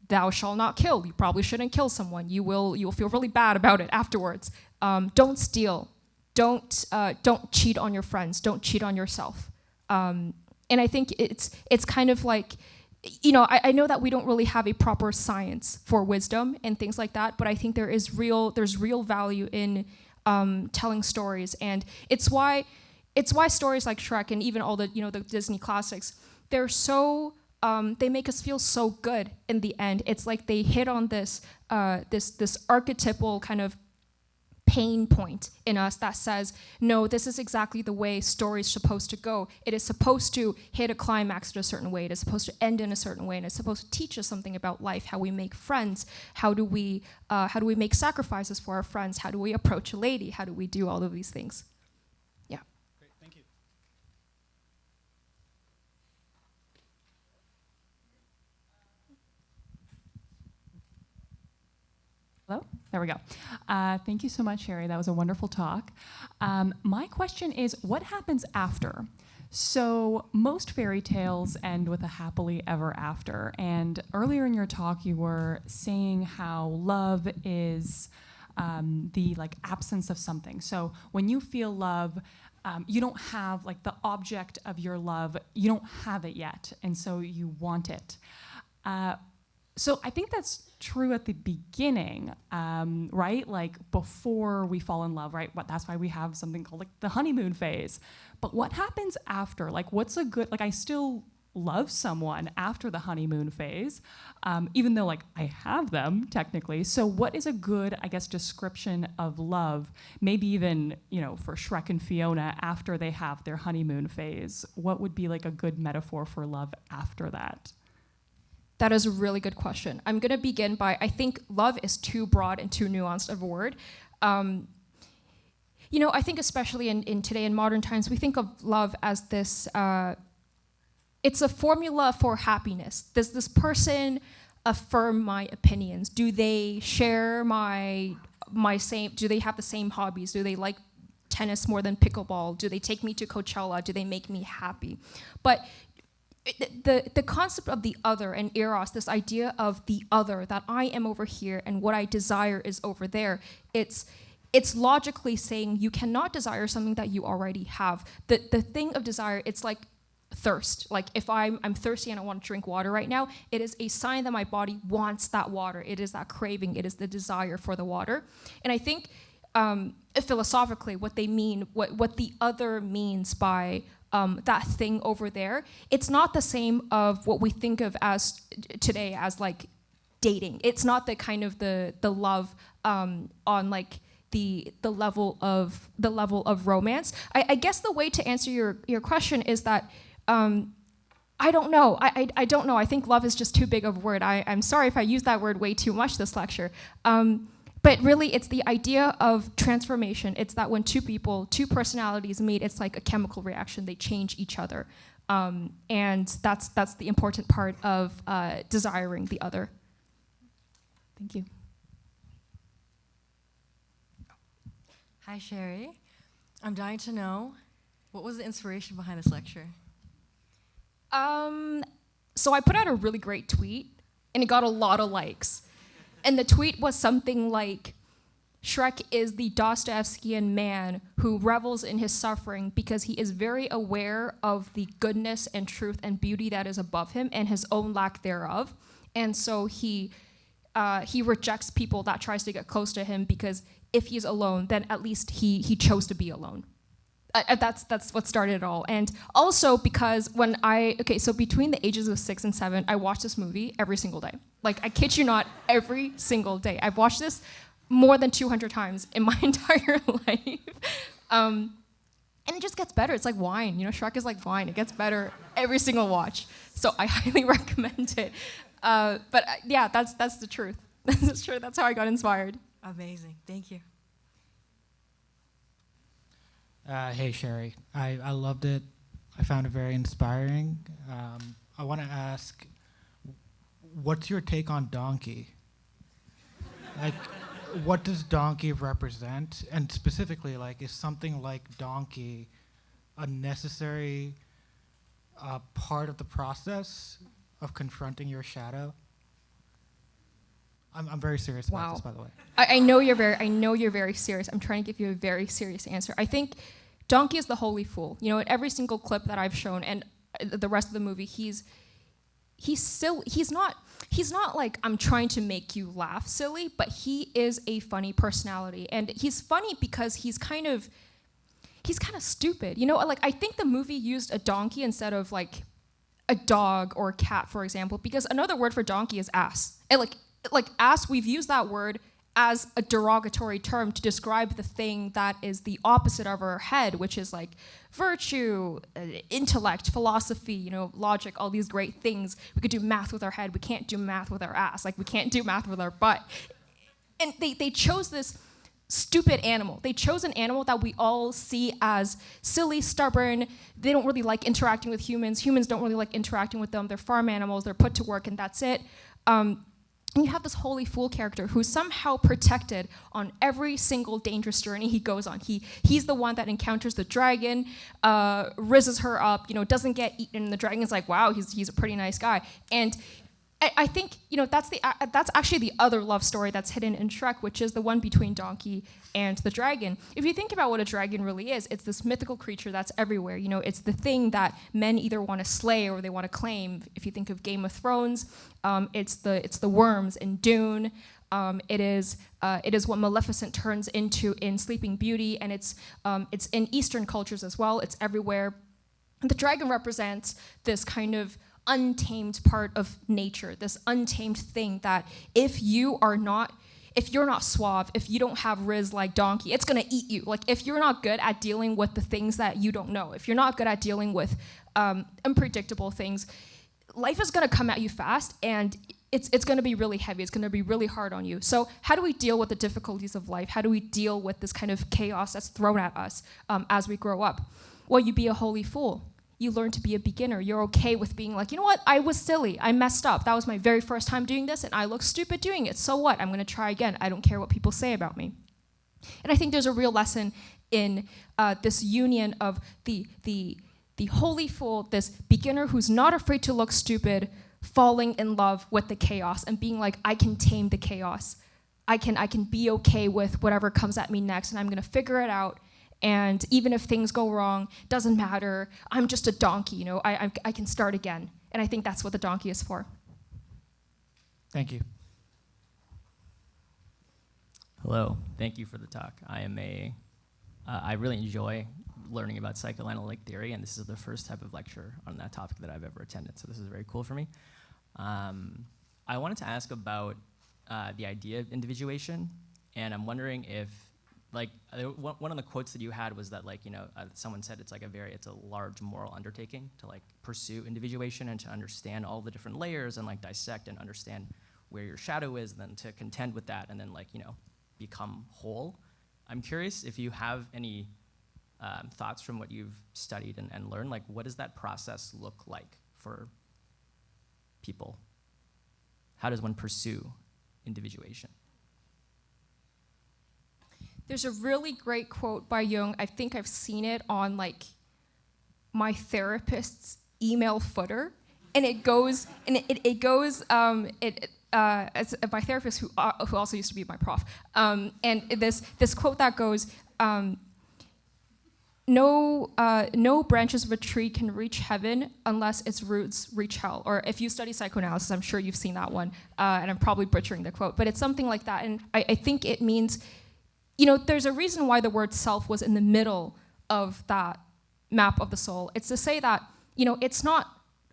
S2: thou shalt not kill. You probably shouldn't kill someone. You will feel really bad about it afterwards. Don't steal. Don't cheat on your friends. Don't cheat on yourself. And I think it's kind of like, I know that we don't really have a proper science for wisdom and things like that, but I think there's real value in telling stories, and it's why stories like Shrek and even all the the Disney classics, they're so they make us feel so good in the end. It's like they hit on this archetypal kind of pain point in us that says, no, this is exactly the way story's supposed to go. It is supposed to hit a climax in a certain way. It is supposed to end in a certain way, and it's supposed to teach us something about life, how we make friends, how do we make sacrifices for our friends, how do we approach a lady, how do we do all of these things. Yeah.
S7: Great, thank you.
S8: Hello? There we go. Thank you so much, Sherry. That was a wonderful talk. My question is, what happens after? So most fairy tales end with a happily ever after. And earlier in your talk, you were saying how love is the absence of something. So when you feel love, you don't have the object of your love, you don't have it yet, and so you want it. So I think that's true at the beginning, right? Before we fall in love, right? That's why we have something called the honeymoon phase. But what happens after? What's a good, I still love someone after the honeymoon phase, even though I have them technically. So what is a good, description of love? Maybe even, for Shrek and Fiona after they have their honeymoon phase, what would be a good metaphor for love after that?
S2: That is a really good question. I'm going to begin by, I think love is too broad and too nuanced of a word. I think especially in today, in modern times, we think of love as this, it's a formula for happiness. Does this person affirm my opinions? Do they share my same, do they have the same hobbies? Do they like tennis more than pickleball? Do they take me to Coachella? Do they make me happy? But the concept of the other and eros, this idea of the other, that I am over here and what I desire is over there, it's logically saying you cannot desire something that you already have. The thing of desire, it's like thirst. If I'm thirsty and I want to drink water right now, it is a sign that my body wants that water. It is that craving. It is the desire for the water. And I think philosophically what they mean, what the other means by that thing over there, it's not the same of what we think of as today as dating. It's not the kind of the love on the level of romance. I guess the way to answer your question is that I don't know. I don't know. I think love is just too big of a word. I'm sorry if I use that word way too much this lecture. But really, it's the idea of transformation. It's that when two personalities meet, it's like a chemical reaction. They change each other. And that's the important part of desiring the other.
S8: Thank you.
S9: Hi, Sherry. I'm dying to know, what was the inspiration behind this lecture?
S2: So I put out a really great tweet, and it got a lot of likes. And the tweet was something like, Shrek is the Dostoevskian man who revels in his suffering because he is very aware of the goodness and truth and beauty that is above him and his own lack thereof. And so he rejects people that tries to get close to him because if he's alone, then at least he chose to be alone. That's what started it all. And also because so between the ages of 6 and 7, I watched this movie every single day. Like, I kid you not, every single day. I've watched this more than 200 times in my entire life. And it just gets better. It's like wine. You know, Shrek is like wine. It gets better every single watch. So I highly recommend it. Yeah, that's the truth. That's true. That's how I got inspired.
S9: Amazing. Thank you.
S10: Hey, Sherry. I loved it. I found it very inspiring. I want to ask, what's your take on donkey? Like, what does donkey represent? And specifically, like, is something like donkey a necessary part of the process of confronting your shadow? I'm very serious about this, by the way.
S2: I know you're very serious. I'm trying to give you a very serious answer. I think Donkey is the holy fool. You know, in every single clip that I've shown and the rest of the movie, he's silly. He's not like, I'm trying to make you laugh silly, but he is a funny personality. And he's funny because he's kind of stupid. You know, like, I think the movie used a donkey instead of like a dog or a cat, for example, because another word for donkey is ass. And like ass, we've used that word as a derogatory term to describe the thing that is the opposite of our head, which is like virtue, intellect, philosophy, you know, logic, all these great things. We could do math with our head. We can't do math with our ass. Like, we can't do math with our butt. And they chose this stupid animal. They chose an animal that we all see as silly, stubborn. They don't really like interacting with humans. Humans don't really like interacting with them. They're farm animals. They're put to work, and that's it. And you have this holy fool character who's somehow protected on every single dangerous journey he goes on. He's the one that encounters the dragon, rizzes her up, you know, doesn't get eaten. And the dragon's like, wow, he's a pretty nice guy. And I think, you know, that's actually the other love story that's hidden in Shrek, which is the one between Donkey and the dragon. If you think about what a dragon really is, it's this mythical creature that's everywhere. You know, it's the thing that men either want to slay or they want to claim. If you think of Game of Thrones, it's the worms in Dune. It is what Maleficent turns into in Sleeping Beauty, and it's in Eastern cultures as well. It's everywhere. And the dragon represents this kind of untamed part of nature, this untamed thing that if you're not suave, if you don't have riz like Donkey, it's gonna eat you. Like, if you're not good at dealing with the things that you don't know, if you're not good at dealing with unpredictable things, life is gonna come at you fast, and it's gonna be really heavy. It's gonna be really hard on you. So how do we deal with the difficulties of life? How do we deal with this kind of chaos that's thrown at us as we grow up? Well, you be a holy fool. You learn to be a beginner. You're okay with being like, you know what, I was silly. I messed up. That was my very first time doing this, and I look stupid doing it. So what? I'm going to try again. I don't care what people say about me. And I think there's a real lesson in this union of the holy fool, this beginner who's not afraid to look stupid, falling in love with the chaos and being like, I can tame the chaos. I can be okay with whatever comes at me next, and I'm going to figure it out. And even if things go wrong, doesn't matter. I'm just a donkey, you know. I can start again. And I think that's what the donkey is for.
S10: Thank you.
S11: Hello. Thank you for the talk. I really enjoy learning about psychoanalytic theory, and this is the first type of lecture on that topic that I've ever attended. So this is very cool for me. I wanted to ask about the idea of individuation, and I'm wondering if, like, one of the quotes that you had was that, like, you know, someone said it's a large moral undertaking to, like, pursue individuation and to understand all the different layers and, like, dissect and understand where your shadow is, and then to contend with that and then, like, you know, become whole. I'm curious if you have any thoughts from what you've studied and learned. Like, what does that process look like for people? How does one pursue individuation?
S2: There's a really great quote by Jung. I think I've seen it on, like, my therapist's email footer. and it goes, as my therapist who also used to be my prof, and this quote that goes, no branches of a tree can reach heaven unless its roots reach hell. Or if you study psychoanalysis, I'm sure you've seen that one, and I'm probably butchering the quote, but it's something like that. And I think it means, there's a reason why the word self was in the middle of that map of the soul. It's to say that, it's not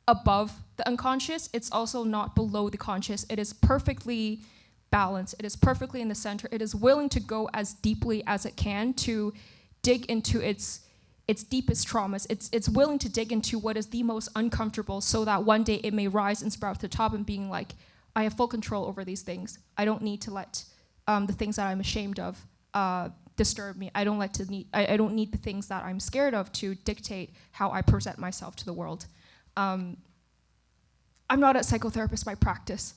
S2: above the unconscious, it's also not below the conscious. It is perfectly balanced. It is perfectly in the center. It is willing to go as deeply as it can to dig into its deepest traumas. It's willing to dig into what is the most uncomfortable so that one day it may rise and sprout to the top and being like, I have full control over these things. I don't need to let the things that I'm ashamed of disturb me. I don't need the things that I'm scared of to dictate how I present myself to the world. I'm not a psychotherapist by practice.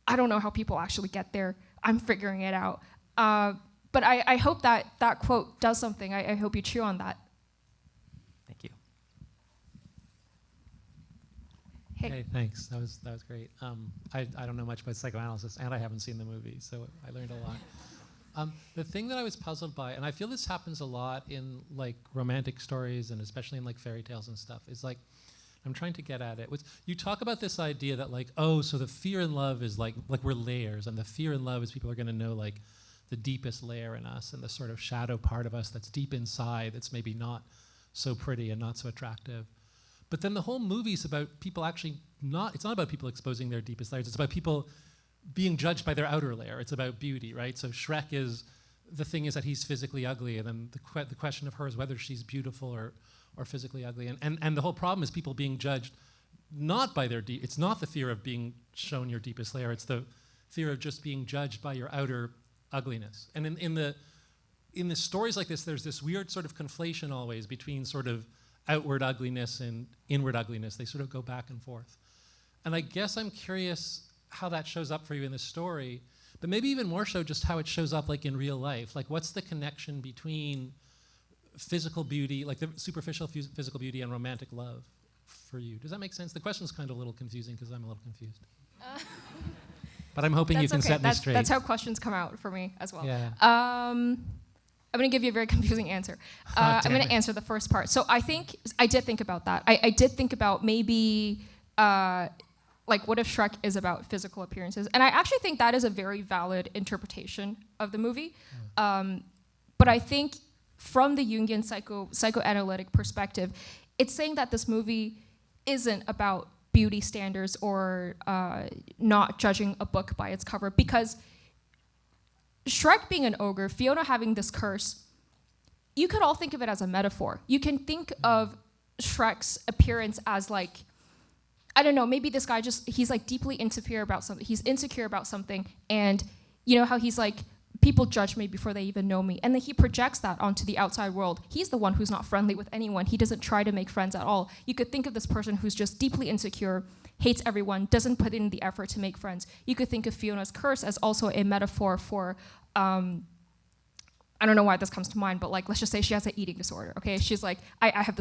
S2: I don't know how people actually get there. I'm figuring it out. But I hope that quote does something. I hope you chew on that.
S11: Thank you.
S12: Hey, thanks. That was great. I don't know much about psychoanalysis, and I haven't seen the movie, so I learned a lot. The thing that I was puzzled by, and I feel this happens a lot in like romantic stories, and especially in like fairy tales and stuff, is like, I'm trying to get at it. You talk about this idea that like, oh, so the fear in love is like we're layers, and the fear in love is people are going to know like the deepest layer in us and the sort of shadow part of us that's deep inside that's maybe not so pretty and not so attractive. But then the whole movie's about people actually it's not about people exposing their deepest layers, it's about people being judged by their outer layer. It's about beauty, right? So Shrek the thing is that he's physically ugly, and then the question of her is whether she's beautiful or physically ugly. And the whole problem is people being judged not by their it's not the fear of being shown your deepest layer, it's the fear of just being judged by your outer ugliness. And in the stories like this, there's this weird sort of conflation always between sort of outward ugliness and inward ugliness. They sort of go back and forth. And I guess I'm curious how that shows up for you in the story, but maybe even more so just how it shows up like in real life. Like what's the connection between physical beauty, like the superficial physical beauty, and romantic love for you? Does that make sense? The question's kind of a little confusing because I'm a little confused. But I'm hoping you can set me straight.
S2: That's how questions come out for me as well.
S12: Yeah.
S2: I'm going to give you a very confusing answer. I'm going to answer the first part. So I did think about that. I did think about maybe, like, what if Shrek is about physical appearances? And I actually think that is a very valid interpretation of the movie. But I think from the Jungian psychoanalytic perspective, it's saying that this movie isn't about beauty standards or not judging a book by its cover, because Shrek being an ogre, Fiona having this curse, you could all think of it as a metaphor. You can think of Shrek's appearance as like, I don't know, maybe this guy he's like deeply insecure about something. He's insecure about something, and you know how he's like, people judge me before they even know me. And then he projects that onto the outside world. He's the one who's not friendly with anyone. He doesn't try to make friends at all. You could think of this person who's just deeply insecure, hates everyone, doesn't put in the effort to make friends. You could think of Fiona's curse as also a metaphor for, I don't know why this comes to mind, but like, let's just say she has an eating disorder, okay? She's like, I have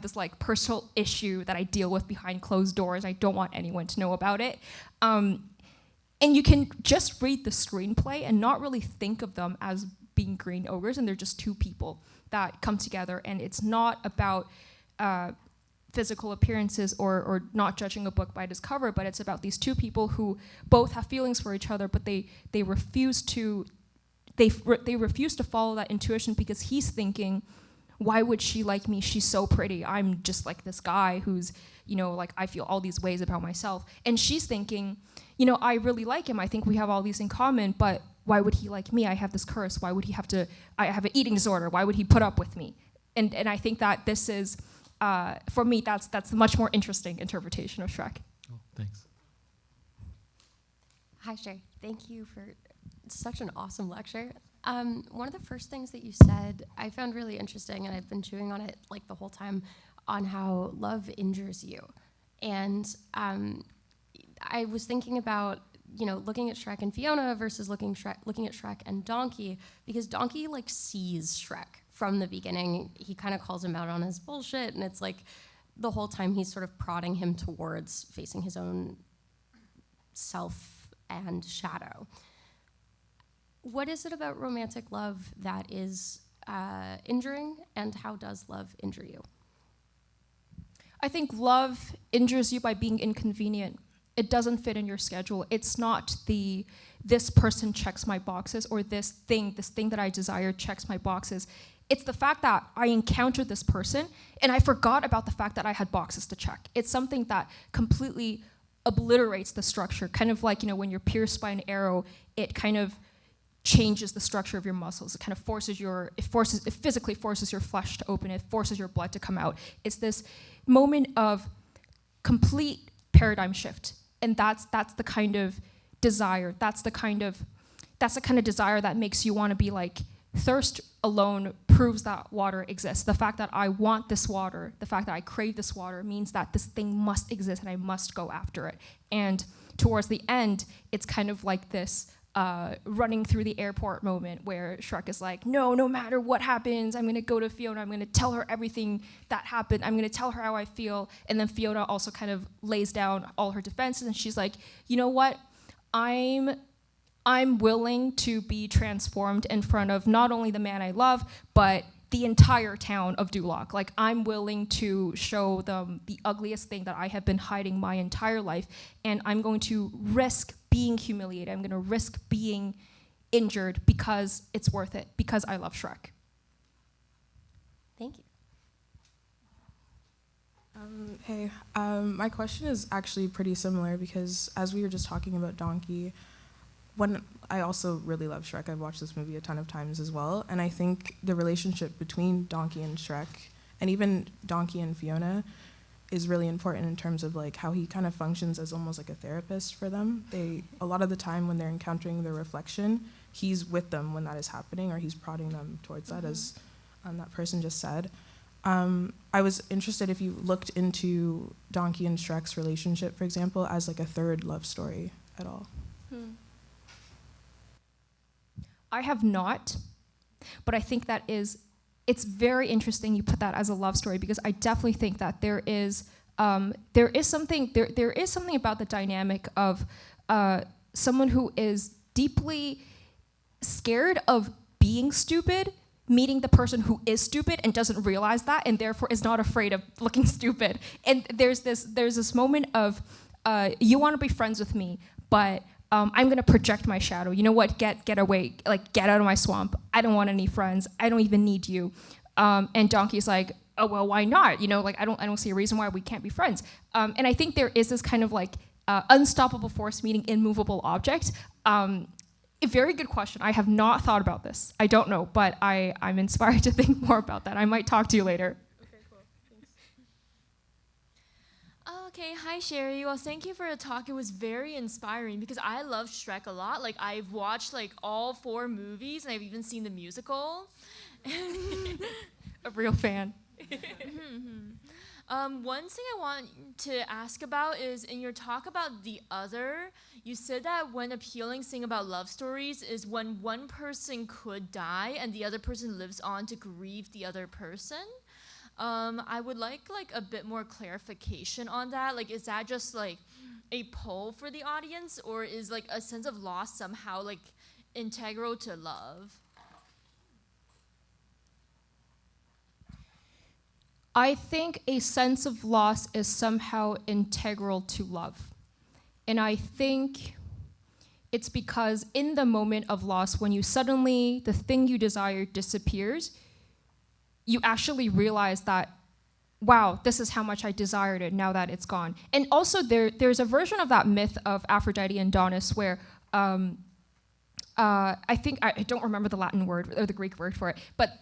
S2: this like personal issue that I deal with behind closed doors. I don't want anyone to know about it. And you can just read the screenplay and not really think of them as being green ogres, and they're just two people that come together, and it's not about physical appearances or not judging a book by its cover, but it's about these two people who both have feelings for each other, but they refuse to follow that intuition, because he's thinking, why would she like me? She's so pretty. I'm just like this guy who's, you know, like I feel all these ways about myself. And she's thinking, you know, I really like him. I think we have all these in common, but why would he like me? I have this curse. Why would he have to, I have an eating disorder. Why would he put up with me? And I think that this is, for me, that's a much more interesting interpretation of Shrek.
S12: Oh, thanks.
S13: Hi, Shay. Thank you for such an awesome lecture. One of the first things that you said I found really interesting, and I've been chewing on it like the whole time, on how love injures you. And I was thinking about, you know, looking at Shrek and Fiona versus looking at Shrek and Donkey, because Donkey like sees Shrek from the beginning. He kind of calls him out on his bullshit, and it's like the whole time he's sort of prodding him towards facing his own self and shadow. What is it about romantic love that is injuring, and how does love injure you?
S2: I think love injures you by being inconvenient. It doesn't fit in your schedule. It's not this person checks my boxes, or this thing that I desire checks my boxes. It's the fact that I encountered this person and I forgot about the fact that I had boxes to check. It's something that completely obliterates the structure, kind of like, when you're pierced by an arrow, it kind of changes the structure of your muscles. It kind of it physically forces your flesh to open, it forces your blood to come out. It's this moment of complete paradigm shift. And that's the kind of desire. That's the kind of desire that makes you want to be like, thirst alone proves that water exists. The fact that I want this water, the fact that I crave this water, means that this thing must exist and I must go after it. And towards the end, it's kind of like this running through the airport moment where Shrek is like, no matter what happens, I'm going to go to Fiona, I'm going to tell her everything that happened, I'm going to tell her how I feel. And then Fiona also kind of lays down all her defenses, and she's like, you know what, I'm willing to be transformed in front of not only the man I love, but the entire town of Duloc. Like, I'm willing to show them the ugliest thing that I have been hiding my entire life, and I'm going to risk being humiliated. I'm going to risk being injured because it's worth it, because I love Shrek.
S13: Thank you.
S14: Hey, my question is actually pretty similar, because as we were just talking about Donkey, I also really love Shrek. I've watched this movie a ton of times as well, and I think the relationship between Donkey and Shrek, and even Donkey and Fiona, is really important in terms of like how he kind of functions as almost like a therapist for them. A lot of the time when they're encountering their reflection, he's with them when that is happening, or he's prodding them towards that, as that person just said. I was interested if you looked into Donkey and Shrek's relationship, for example, as like a third love story at all.
S2: I have not, but I think it's very interesting you put that as a love story, because I definitely think that there is something about the dynamic of someone who is deeply scared of being stupid, meeting the person who is stupid and doesn't realize that, and therefore is not afraid of looking stupid. And there's this moment of you want to be friends with me, but I'm gonna project my shadow. You know what? Get away! Like, get out of my swamp. I don't want any friends. I don't even need you. And Donkey's like, oh well, why not? Like I don't see a reason why we can't be friends. And I think there is this kind of like unstoppable force meeting immovable object. A very good question. I have not thought about this. I don't know, but I'm inspired to think more about that. I might talk to you later.
S15: Okay, hi Sherry. Well, thank you for the talk. It was very inspiring because I love Shrek a lot. Like, I've watched like all 4 movies, and I've even seen the musical.
S2: A real fan.
S15: One thing I want to ask about is, in your talk about the other, you said that one appealing thing about love stories is when one person could die and the other person lives on to grieve the other person. I would like a bit more clarification on that. Like, is that just like a pull for the audience, or is like a sense of loss somehow like integral to love?
S2: I think a sense of loss is somehow integral to love. And I think it's because in the moment of loss, when the thing you desire disappears, you actually realize that, wow, this is how much I desired it now that it's gone. And also there's a version of that myth of Aphrodite and Adonis where I think, I don't remember the Latin word or the Greek word for it, but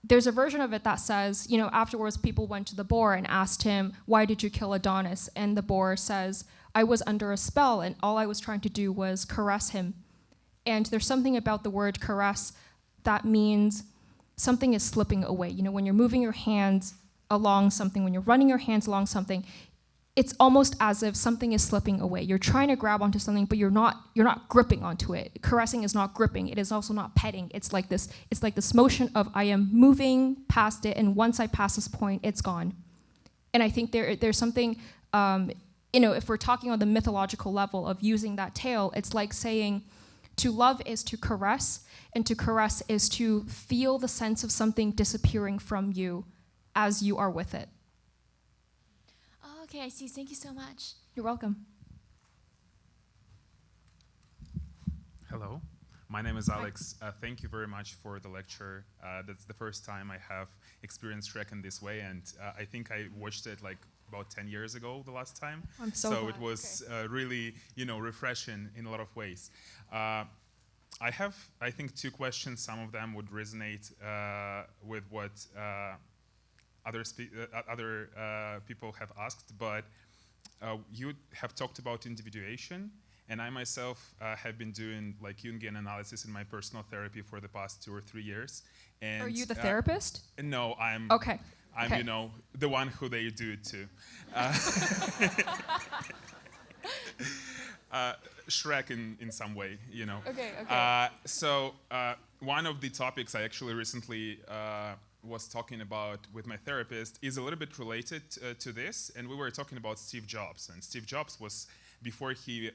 S2: there's a version of it that says, afterwards people went to the boar and asked him, why did you kill Adonis? And the boar says, I was under a spell and all I was trying to do was caress him. And there's something about the word caress that means something is slipping away. When you're moving your hands along something, when you're running your hands along something, it's almost as if something is slipping away. You're trying to grab onto something, but you're not gripping onto it. Caressing is not gripping. It is also not petting. It's like this motion of I am moving past it, and once I pass this point, it's gone. And I think there's something, if we're talking on the mythological level of using that tale, it's like saying to love is to caress, and to caress is to feel the sense of something disappearing from you as you are with it.
S15: Oh, okay, I see. Thank you so much.
S2: You're welcome.
S16: Hello, my name is Alex. Thank you very much for the lecture. That's the first time I have experienced Shrek in this way, and I think I watched it like about 10 years ago the last time.
S2: I'm so
S16: So
S2: glad.
S16: it was really, refreshing in a lot of ways. I have, I think, two questions. Some of them would resonate with what other people have asked, but you have talked about individuation. And I myself have been doing like Jungian analysis in my personal therapy for the past 2 or 3 years. And
S2: Are you the therapist?
S16: No, I'm.
S2: Okay.
S16: I'm,
S2: Okay.
S16: the one who they do it to. Shrek in some way,
S2: Okay, okay.
S16: So one of the topics I actually recently was talking about with my therapist is a little bit related to this, and we were talking about Steve Jobs. And Steve Jobs was, before he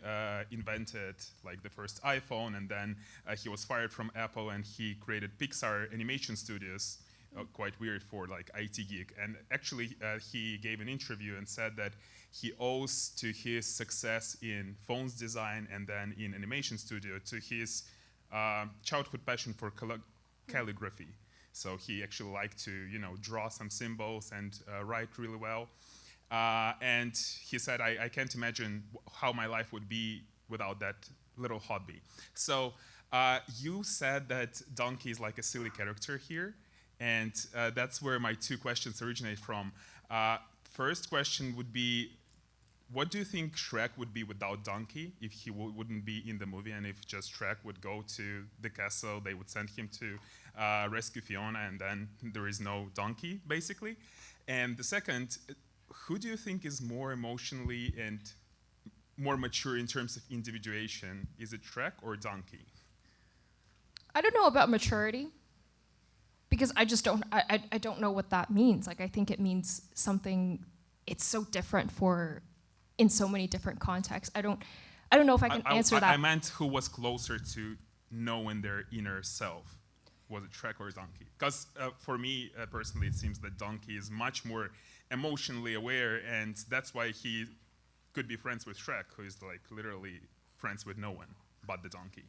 S16: invented like the first iPhone, and then he was fired from Apple, and he created Pixar animation studios. Quite weird for like IT geek. And actually he gave an interview and said that he owes to his success in phones design and then in animation studio to his childhood passion for calligraphy. So he actually liked to draw some symbols and write really well. And he said, I can't imagine how my life would be without that little hobby. So you said that Donkey is like a silly character here. And that's where my two questions originate from. First question would be, what do you think Shrek would be without Donkey if he wouldn't be in the movie, and if just Shrek would go to the castle, they would send him to rescue Fiona, and then there is no Donkey, basically? And the second, who do you think is more emotionally and more mature in terms of individuation? Is it Shrek or Donkey?
S2: I don't know about maturity, because I just don't, I don't know what that means. Like, I think it means something, it's so different in so many different contexts. I don't know if I can answer that.
S16: I meant who was closer to knowing their inner self. Was it Shrek or Donkey? Because for me, personally, it seems that Donkey is much more emotionally aware, and that's why he could be friends with Shrek, who is like literally friends with no one but the donkey.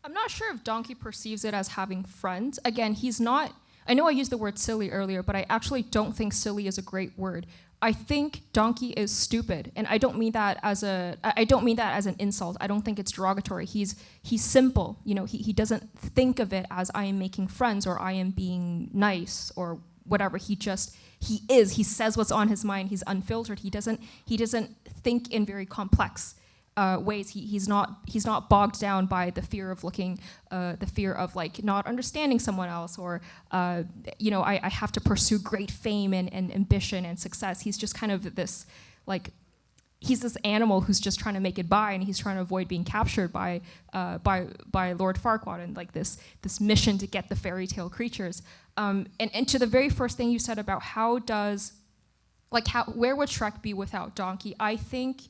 S2: I'm not sure if Donkey perceives it as having friends. Again, he's not, I know I used the word silly earlier, but I actually don't think silly is a great word. I think Donkey is stupid, and I don't mean that as an insult. I don't think it's derogatory. He's simple, he doesn't think of it as I am making friends or I am being nice or whatever. He is. He says what's on his mind. He's unfiltered. He doesn't think in very complex ways. He's not bogged down by the fear of like not understanding someone else, or I have to pursue great fame and ambition and success. He's just kind of this, like, he's this animal who's just trying to make it by, and he's trying to avoid being captured by Lord Farquaad, and like this mission to get the fairy tale creatures. And to the very first thing you said about where would Shrek be without Donkey? I think.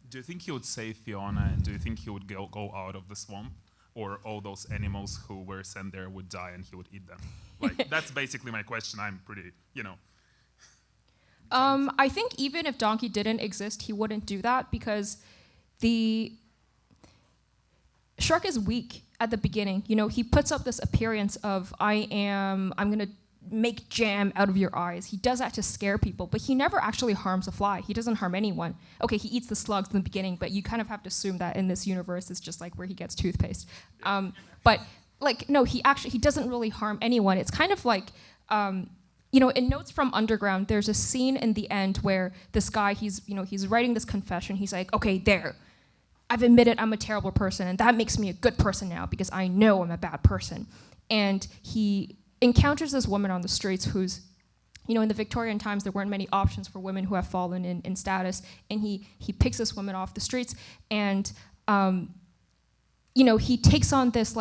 S16: Do you think he would save Fiona, and do you think he would go out of the swamp, or all those animals who were sent there would die and he would eat them? Like, that's basically my question. I'm pretty,
S2: I think even if Donkey didn't exist, he wouldn't do that, because Shrek is weak at the beginning. He puts up this appearance of I'm gonna make jam out of your eyes. He does that to scare people, but he never actually harms a fly. He doesn't harm anyone. Okay, he eats the slugs in the beginning, but you kind of have to assume that in this universe it's just like where he gets toothpaste. But like, no, he doesn't really harm anyone. It's kind of like, in Notes from Underground, there's a scene in the end where this guy, he's writing this confession. He's like, okay, there, I've admitted I'm a terrible person, and that makes me a good person now because I know I'm a bad person. And he encounters this woman on the streets who's, in the Victorian times, there weren't many options for women who have fallen in status, and he picks this woman off the streets, and he takes on this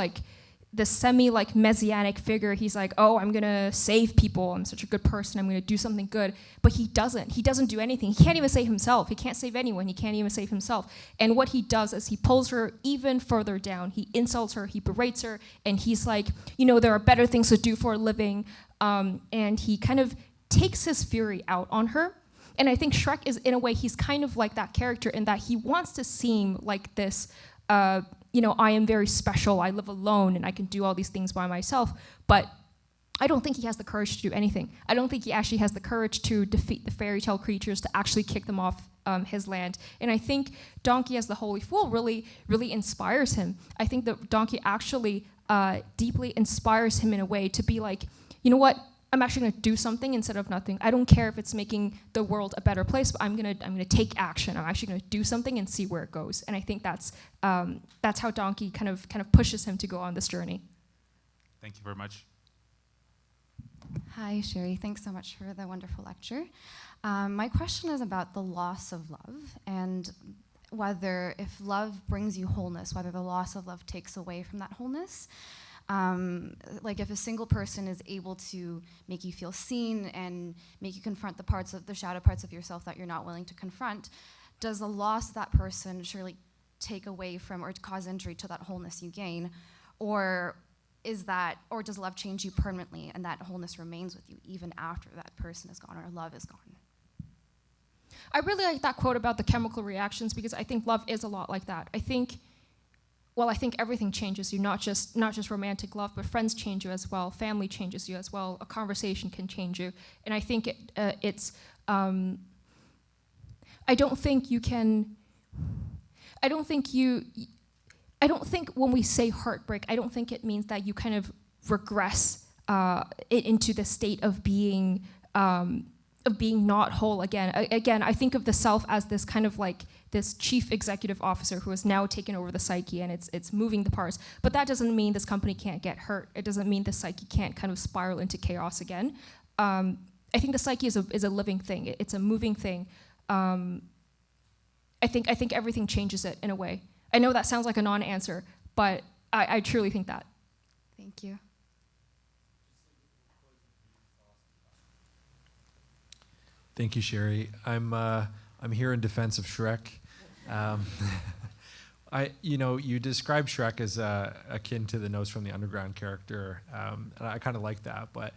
S2: this semi like messianic figure. He's like, oh, I'm gonna save people. I'm such a good person. I'm gonna do something good. But he doesn't. He doesn't do anything. He can't even save himself. He can't save anyone. He can't even save himself. And what he does is he pulls her even further down. He insults her. He berates her. And he's like, you know, there are better things to do for a living. And he kind of takes his fury out on her. And I think Shrek is, in a way, he's kind of like that character in that he wants to seem like this, you know, I am very special, I live alone, and I can do all these things by myself. But I don't think he has the courage to do anything. I don't think he actually has the courage to defeat the fairy tale creatures, to actually kick them off his land. And I think Donkey as the Holy Fool really, really inspires him. I think that Donkey actually deeply inspires him in a way to be like, you know what? I'm actually going to do something instead of nothing. I don't care if it's making the world a better place, but I'm gonna take action. I'm actually going to do something and see where it goes. And I think that's how Donkey kind of pushes him to go on this journey.
S16: Thank you very much.
S17: Hi, Sherry. Thanks so much for the wonderful lecture. My question is about the loss of love and whether, if love brings you wholeness, whether the loss of love takes away from that wholeness. Like if a single person is able to make you feel seen and make you confront the shadow parts of yourself that you're not willing to confront, does the loss of that person surely take away from or cause injury to that wholeness you gain? Or does love change you permanently and that wholeness remains with you even after that person is gone or love is gone?
S2: I really like that quote about the chemical reactions because I think love is a lot like that. I think everything changes you, not just romantic love, but friends change you as well, family changes you as well, a conversation can change you. And I think I don't think when we say heartbreak, I don't think it means that you kind of regress it into the state of being not whole again. Again, I think of the self as this kind of like this chief executive officer who has now taken over the psyche and it's moving the parts. But that doesn't mean this company can't get hurt. It doesn't mean the psyche can't kind of spiral into chaos again. I think the psyche is a living thing. It's a moving thing. I think everything changes it in a way. I know that sounds like a non-answer, but I truly think that.
S17: Thank you.
S18: Thank you, Sherry. I'm here in defense of Shrek. You described Shrek as akin to the Nose from the Underground character, and I kind of like that. But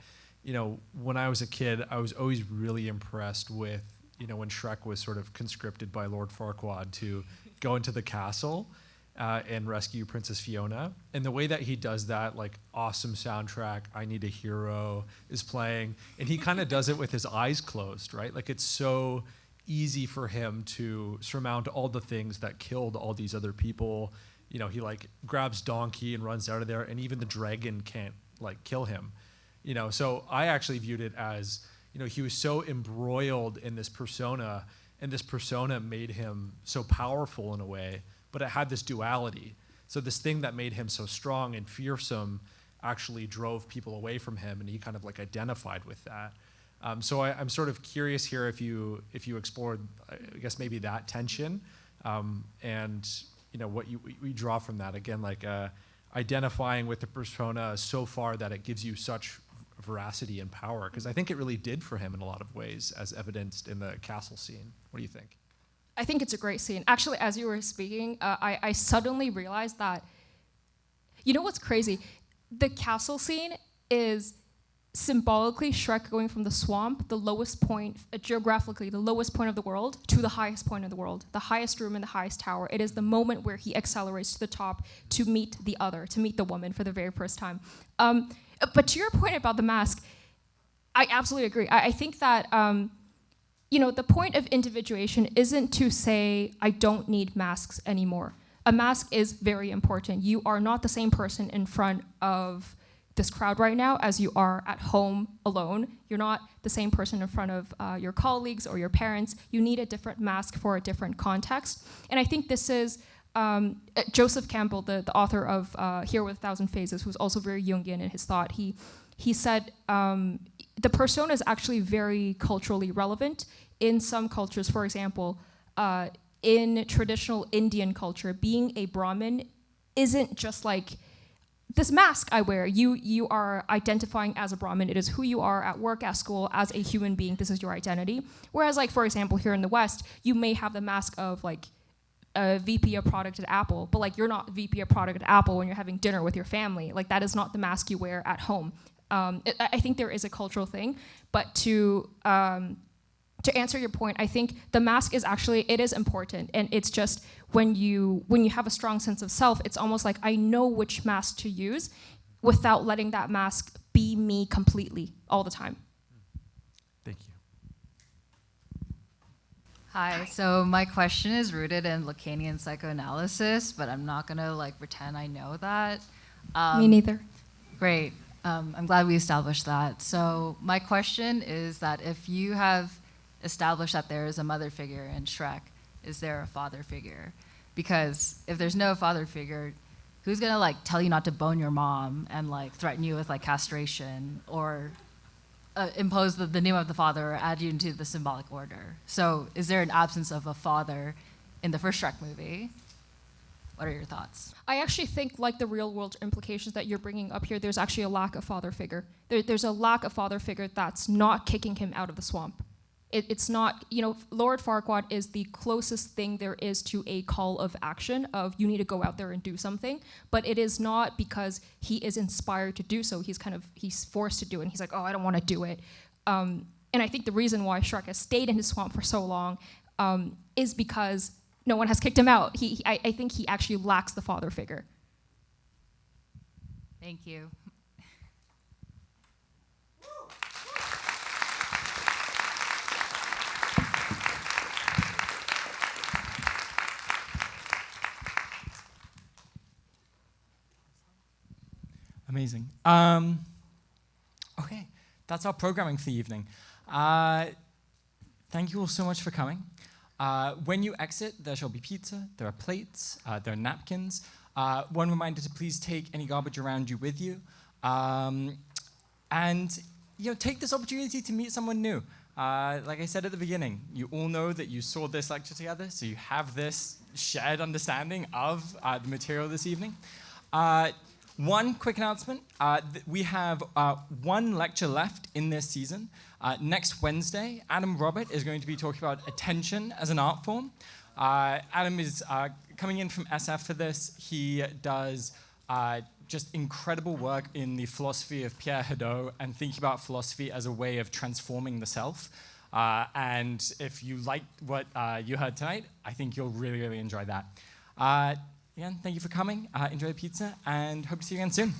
S18: when I was a kid, I was always really impressed with when Shrek was sort of conscripted by Lord Farquaad to go into the castle and rescue Princess Fiona. And the way that he does that, like awesome soundtrack, I Need a Hero is playing, and he kind of does it with his eyes closed, right? Like it's so easy for him to surmount all the things that killed all these other people. He like grabs Donkey and runs out of there, and even the dragon can't like kill him. So I actually viewed it as, he was so embroiled in this persona, and this persona made him so powerful in a way, but it had this duality. So this thing that made him so strong and fearsome actually drove people away from him, and he kind of like identified with that. So I'm sort of curious here if you explored, I guess maybe that tension, and what you draw from that. Again, like identifying with the persona so far that it gives you such veracity and power, because I think it really did for him in a lot of ways, as evidenced in the castle scene. What do you think?
S2: I think it's a great scene. Actually, as you were speaking, I suddenly realized that, what's crazy? The castle scene is symbolically Shrek going from the swamp, the lowest point, geographically, the lowest point of the world, to the highest point of the world, the highest room in the highest tower. It is the moment where he accelerates to the top to meet the other, to meet the woman for the very first time. But to your point about the mask, I absolutely agree. I think that, the point of individuation isn't to say, I don't need masks anymore. A mask is very important. You are not the same person in front of this crowd right now as you are at home alone. You're not the same person in front of your colleagues or your parents. You need a different mask for a different context. And I think this is Joseph Campbell, the author of Here with a Thousand Phases, who's also very Jungian in his thought. He said the persona is actually very culturally relevant. In some cultures, for example, in traditional Indian culture, being a Brahmin isn't just like this mask I wear. You are identifying as a Brahmin. It is who you are at work, at school, as a human being. This is your identity. Whereas, like, for example, here in the West, you may have the mask of, like, a VP of product at Apple, but, like, you're not VP of product at Apple when you're having dinner with your family. Like, that is not the mask you wear at home. I think there is a cultural thing, but to answer your point, I think the mask is actually, it is important, and it's just when you have a strong sense of self, it's almost like I know which mask to use without letting that mask be me completely all the time.
S18: Thank you.
S19: Hi, so my question is rooted in Lacanian psychoanalysis, but I'm not gonna like pretend I know that.
S2: Me neither.
S19: Great, I'm glad we established that. So my question is that if you have established that there is a mother figure in Shrek, is there a father figure? Because if there's no father figure, who's gonna like tell you not to bone your mom and like threaten you with like castration or impose the name of the father or add you into the symbolic order? So is there an absence of a father in the first Shrek movie? What are your thoughts?
S2: I actually think, like the real world implications that you're bringing up here, there's actually a lack of father figure. There's a lack of father figure that's not kicking him out of the swamp. It's not, Lord Farquaad is the closest thing there is to a call of action of you need to go out there and do something, but it is not because he is inspired to do so. He's forced to do it, and he's like, oh, I don't want to do it. And I think the reason why Shrek has stayed in his swamp for so long is because no one has kicked him out. I think he actually lacks the father figure.
S19: Thank you.
S1: Amazing. Okay, that's our programming for the evening. Thank you all so much for coming. When you exit, there shall be pizza, there are plates, there are napkins. One reminder to please take any garbage around you with you. And take this opportunity to meet someone new. Like I said at the beginning, you all know that you saw this lecture together, so you have this shared understanding of the material this evening. One quick announcement, we have one lecture left in this season. Next Wednesday, Adam Robert is going to be talking about attention as an art form. Adam is coming in from SF for this. He does just incredible work in the philosophy of Pierre Hadot and thinking about philosophy as a way of transforming the self. And if you like what you heard tonight, I think you'll really, really enjoy that. Again, thank you for coming. Enjoy the pizza, and hope to see you again soon.